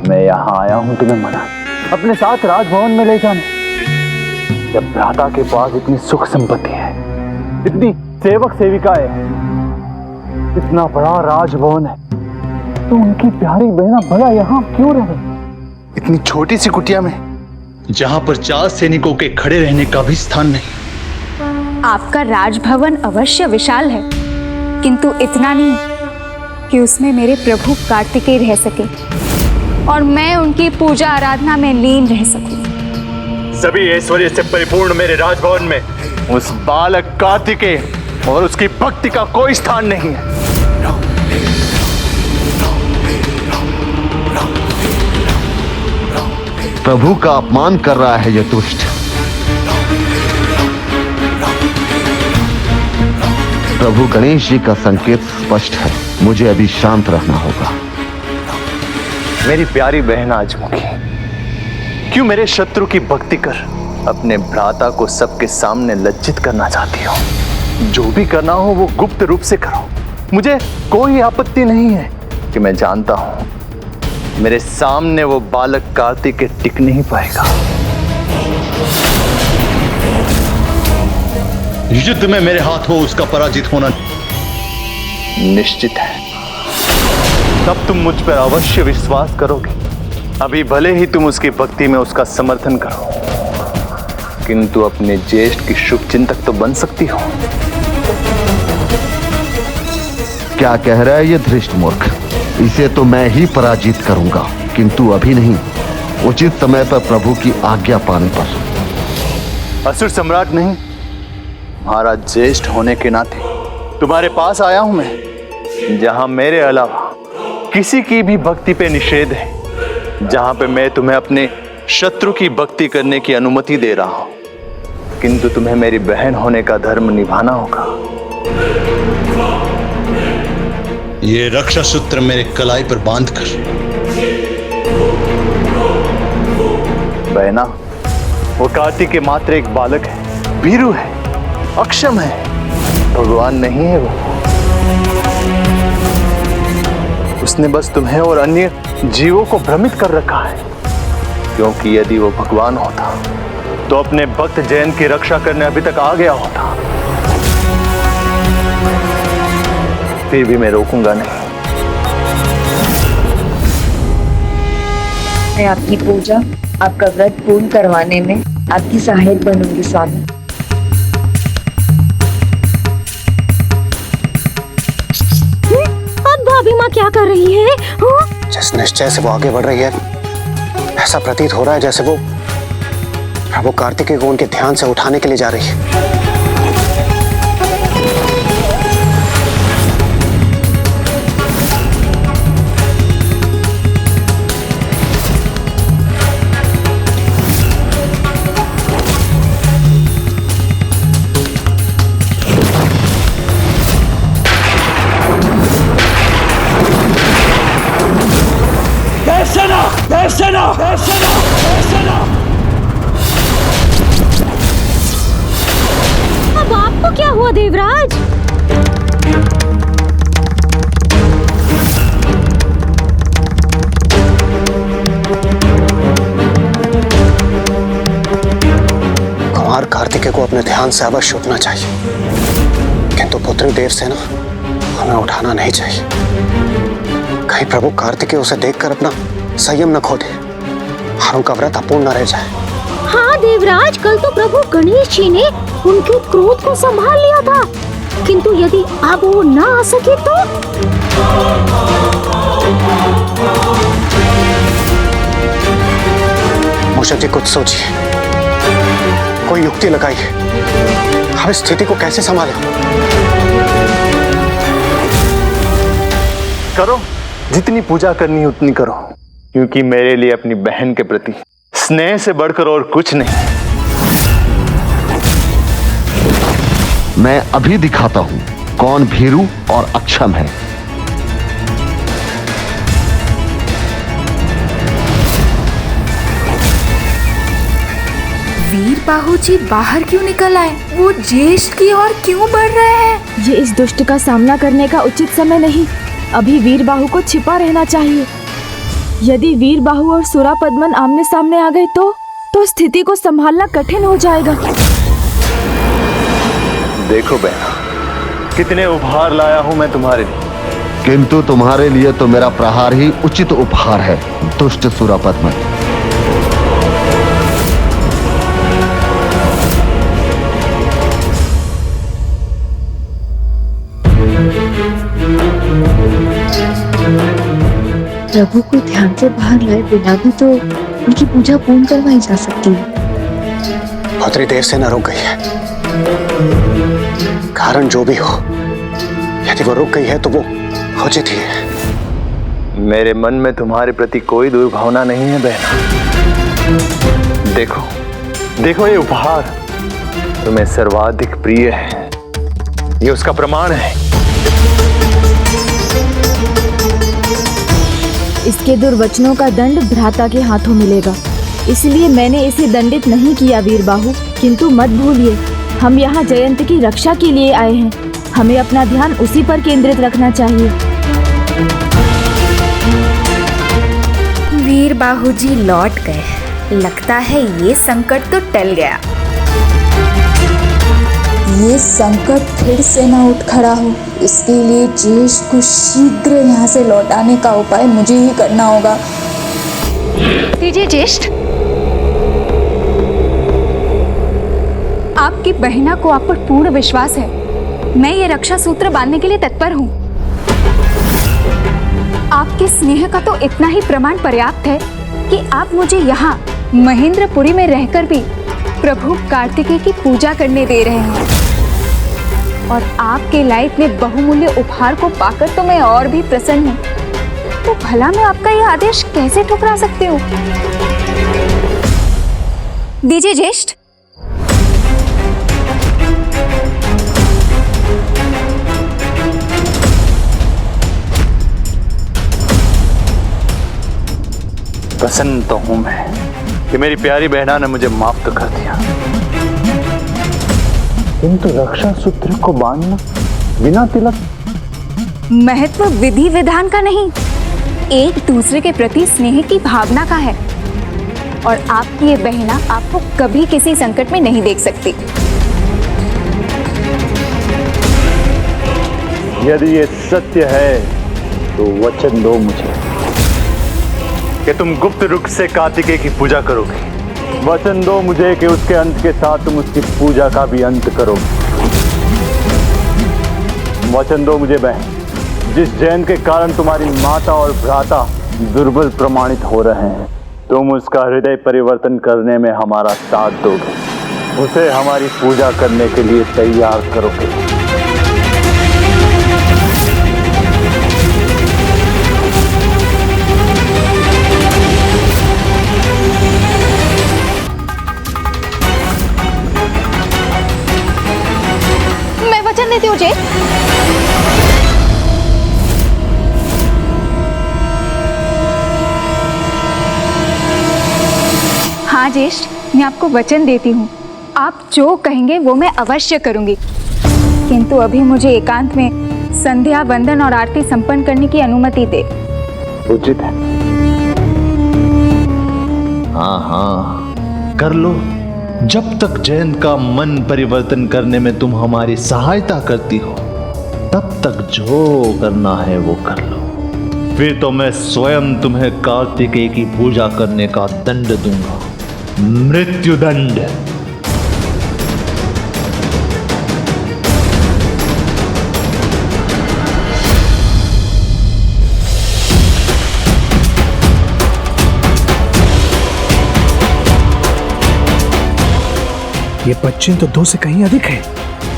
मैं यहाँ आया हूं तुम्हें मना अपने साथ राजभवन में ले जाने। जब भ्राता के पास इतनी सुख संपत्ति है, इतनी सेवक सेविकाएं हैं, इतना बड़ा राजभवन है, किंतु उनकी प्यारी बहना भला यहाँ क्यों रहे? इतनी छोटी सी कुटिया में, जहां पर 4 सैनिकों के खड़े रहने का भी स्थान नहीं। आपका राजभवन अवश्य विशाल है, किंतु इतना नहीं कि उसमें मेरे प्रभु कार्तिकेय रह सके और मैं उनकी पूजा आराधना में लीन रह सकूं। सभी ऐश्वर्य से परिपूर्ण मेरे राजभवन में उस बालक कार्तिकेय और उसकी भक्ति का कोई स्थान नहीं है। प्रभु का अपमान कर रहा है यह दुष्ट। प्रभु गणेश जी का संकेत स्पष्ट है, मुझे अभी शांत रहना होगा। मेरी प्यारी बहन आजमुखी, क्यों मेरे शत्रु की भक्ति कर अपने भ्राता को सबके सामने लज्जित करना चाहती हो? जो भी करना हो वो गुप्त रूप से करो। मुझे कोई आपत्ति नहीं है कि मैं जानता हूं मेरे सामने वो बालक कार्तिकेय टिक नहीं पाएगा। युद्ध में मेरे हाथों उसका पराजित होना निश्चित है। तब तुम मुझ पर अवश्य विश्वास करोगे। अभी भले ही तुम उसकी भक्ति में उसका समर्थन करो, किंतु अपने ज्येष्ठ की शुभ चिंतक तो बन सकती हो। क्या कह रहा है ये धृष्ट मूर्ख? इसे तो मैं ही पराजित करूंगा, किंतु अभी नहीं, उचित समय पर प्रभु की आज्ञा पाने पर। असुर सम्राट नहीं, महाराज ज्येष्ठ होने के नाते तुम्हारे पास आया हूं मैं, जहां मेरे अलावा किसी की भी भक्ति पे निषेध है, जहां पे मैं तुम्हें अपने शत्रु की भक्ति करने की अनुमति दे रहा हूं, किंतु तुम्हें मेरी बहन होने का धर्म निभाना होगा। ये रक्षा सूत्र मेरे कलाई पर बांधकर। बहना, वो कार्तिकेय मात्र एक बालक है, भीरू है, अक्षम है, भगवान नहीं है वो। उसने बस तुम्हें और अन्य जीवों को भ्रमित कर रखा है, क्योंकि यदि वो भगवान होता तो अपने भक्त जयंत की रक्षा करने अभी तक आ गया होता। फिर भी मैं रोकूंगा नहीं। मैं आपकी पूजा, आपका व्रत पूर्ण करवाने में आपकी सहायक बनूंगी स्वामी। अब भाभी माँ क्या कर रही है? जिस निश्चय से वो आगे बढ़ रही है, ऐसा प्रतीत हो रहा है जैसे वो प्रभु कार्तिकेय को उनके ध्यान से उठाने के लिए जा रही है। अब आपको क्या हुआ देवराज? कुमार कार्तिकेय को अपने ध्यान से अवश्य उठना चाहिए, किंतु पुत्री देव से ना हमें उठाना नहीं चाहिए। कहीं प्रभु कार्तिकेय उसे देखकर अपना संयम न खो दे और उनका व्रत अपूर्ण न रह जाए। हाँ देवराज, कल तो प्रभु गणेश जी ने उनके क्रोध को संभाल लिया था, किंतु यदि अब वो न आ सके तो? मूषक जी कुछ सोचिए, कोई युक्ति लगाइए, हम इस स्थिति को कैसे संभालें? करो, जितनी पूजा करनी है उतनी करो, क्योंकि मेरे लिए अपनी बहन के प्रति स्नेह से बढ़कर और कुछ नहीं। मैं अभी दिखाता हूं कौन भीरू और अक्षम है। वीरबाहु जी बाहर क्यों निकल आए? वो ज्येष्ठ की ओर क्यों बढ़ रहे हैं? ये इस दुष्ट का सामना करने का उचित समय नहीं। अभी वीरबाहु को छिपा रहना चाहिए। यदि वीरबाहु और सुरापद्मन आमने सामने आ गए तो स्थिति को संभालना कठिन हो जाएगा। देखो बहना, कितने उपहार लाया हूं मैं तुम्हारे लिए। किंतु तुम्हारे लिए तो मेरा प्रहार ही उचित उपहार है, दुष्ट सुरापद्मन। प्रभु को ध्यान से बाहर लाए बिना भी तो उनकी पूजा पूर्ण करवाई जा सकती है। पुत्री देव से न रुक गई है, कारण जो भी हो, यदि वो रुक गई है तो वो उचित ही है। मेरे मन में तुम्हारे प्रति कोई दुर्भावना नहीं है बहना। देखो देखो, ये उपहार तुम्हें सर्वाधिक प्रिय है, ये उसका प्रमाण है। इसके दुर्वचनों का दंड भ्राता के हाथों मिलेगा, इसलिए मैंने इसे दंडित नहीं किया वीरबाहु। किंतु मत भूलिए, हम यहाँ जयंत की रक्षा के लिए आए हैं, हमें अपना ध्यान उसी पर केंद्रित रखना चाहिए। वीरबाहु जी लौट गए, लगता है ये संकट तो टल गया। ये संकट फिर से न उठ खड़ा हो, इसके लिए ज्येष्ठ को शीघ्र यहाँ से लौटाने का उपाय मुझे ही करना होगा। दीजिए ज्येष्ठ, आपकी बहना को आप पर पूर्ण विश्वास है। मैं ये रक्षा सूत्र बांधने के लिए तत्पर हूँ। आपके स्नेह का तो इतना ही प्रमाण पर्याप्त है कि आप मुझे यहाँ महेंद्रपुरी में रहकर भी प्रभु कार्तिकेय की पूजा करने दे रहे हैं, और आपके लाए इतने बहुमूल्य उपहार को पाकर तो मैं और भी प्रसन्न हूँ। तो भला मैं आपका यह आदेश कैसे ठुकरा सकती हूँ? दीजिए ज्येष्ठ। प्रसन्न तो हूं मैं कि मेरी प्यारी बहना ने मुझे माफ तो कर दिया, किंतु रक्षा सूत्र को बांधना बिना तिलक। महत्व विधि विधान का नहीं, एक दूसरे के प्रति स्नेह की भावना का है, और आपकी ये बहना आपको कभी किसी संकट में नहीं देख सकती। यदि ये सत्य है तो वचन दो मुझे कि तुम गुप्त रूप से कार्तिकेय की पूजा करोगे। वचन दो मुझे कि उसके अंत के साथ तुम उसकी पूजा का भी अंत करोगे। वचन दो मुझे बहन, जिस जैन के कारण तुम्हारी माता और भ्राता दुर्बल प्रमाणित हो रहे हैं, तुम उसका हृदय परिवर्तन करने में हमारा साथ दोगे, उसे हमारी पूजा करने के लिए तैयार करोगे। वचन देती हूँ ज्येष्ठ। हाँ ज्येष्ठ, मैं आपको वचन देती हूँ, आप जो कहेंगे वो मैं अवश्य करूंगी। किंतु अभी मुझे एकांत में संध्या वंदन और आरती संपन्न करने की अनुमति दे। उचित है। हाँ हाँ, कर लो। जब तक जयंत का मन परिवर्तन करने में तुम हमारी सहायता करती हो, तब तक जो करना है वो कर लो। फिर तो मैं स्वयं तुम्हें कार्तिकेय की पूजा करने का दंड दूंगा, मृत्यु दंड। ये बच्चे तो 2 से कहीं अधिक हैं,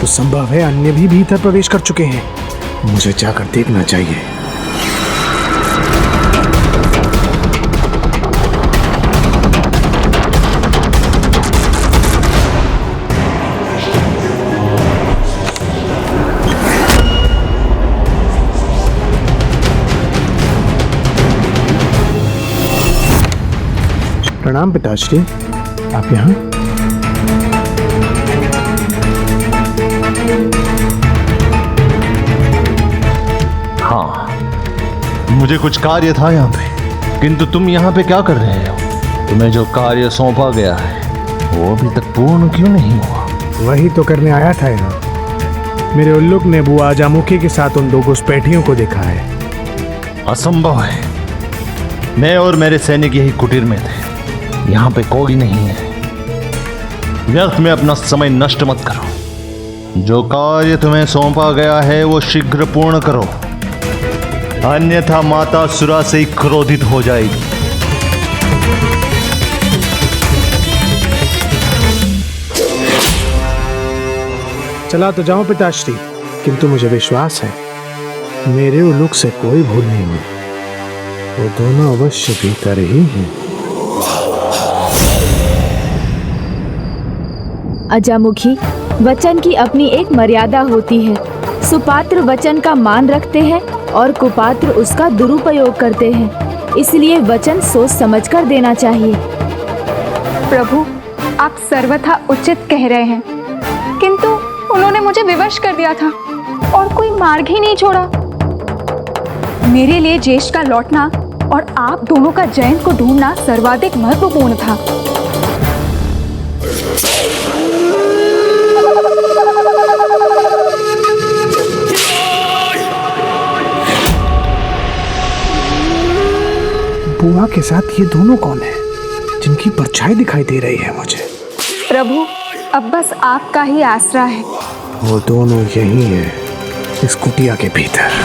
तो संभव है अन्य भी भीतर प्रवेश कर चुके हैं। मुझे जाकर देखना चाहिए। प्रणाम पिताश्री, आप यहाँ? हाँ, मुझे कुछ कार्य था यहाँ पे, किंतु तुम यहाँ पे क्या कर रहे हो? तुम्हें जो कार्य सौंपा गया है वो अभी तक पूर्ण क्यों नहीं हुआ? वही तो करने आया था यहाँ। मेरे उल्लुक ने बुआ जामुखी के साथ उन 2 घुसपैठियों को देखा है। असंभव है। मैं और मेरे सैनिक यही कुटीर में थे, यहां पे कोई नहीं है। व्यर्थ में अपना समय नष्ट मत करो। जो कार्य तुम्हें सौंपा गया है वो शीघ्र पूर्ण करो, अन्यथा माता सुरा से क्रोधित हो जाएगी। चला तो जाओ पिताश्री, किंतु मुझे विश्वास है मेरे उलूक से कोई भूल नहीं हुई। वो दोनों अवश्य भीतर ही हैं। अजामुखी, वचन की अपनी एक मर्यादा होती है। सुपात्र वचन का मान रखते हैं और कुपात्र उसका दुरुपयोग करते हैं। इसलिए वचन सोच समझकर देना चाहिए। प्रभु, आप सर्वथा उचित कह रहे हैं, किंतु उन्होंने मुझे विवश कर दिया था और कोई मार्ग ही नहीं छोड़ा। मेरे लिए ज्येष्ठ का लौटना और आप दोनों का जयंत को ढूंढना सर्वाधिक महत्वपूर्ण था। बुआ के साथ ये दोनों कौन है जिनकी परछाई दिखाई दे रही है मुझे? प्रभु, अब बस आपका ही आसरा है। वो दोनों यही है, इस कुटिया के भीतर।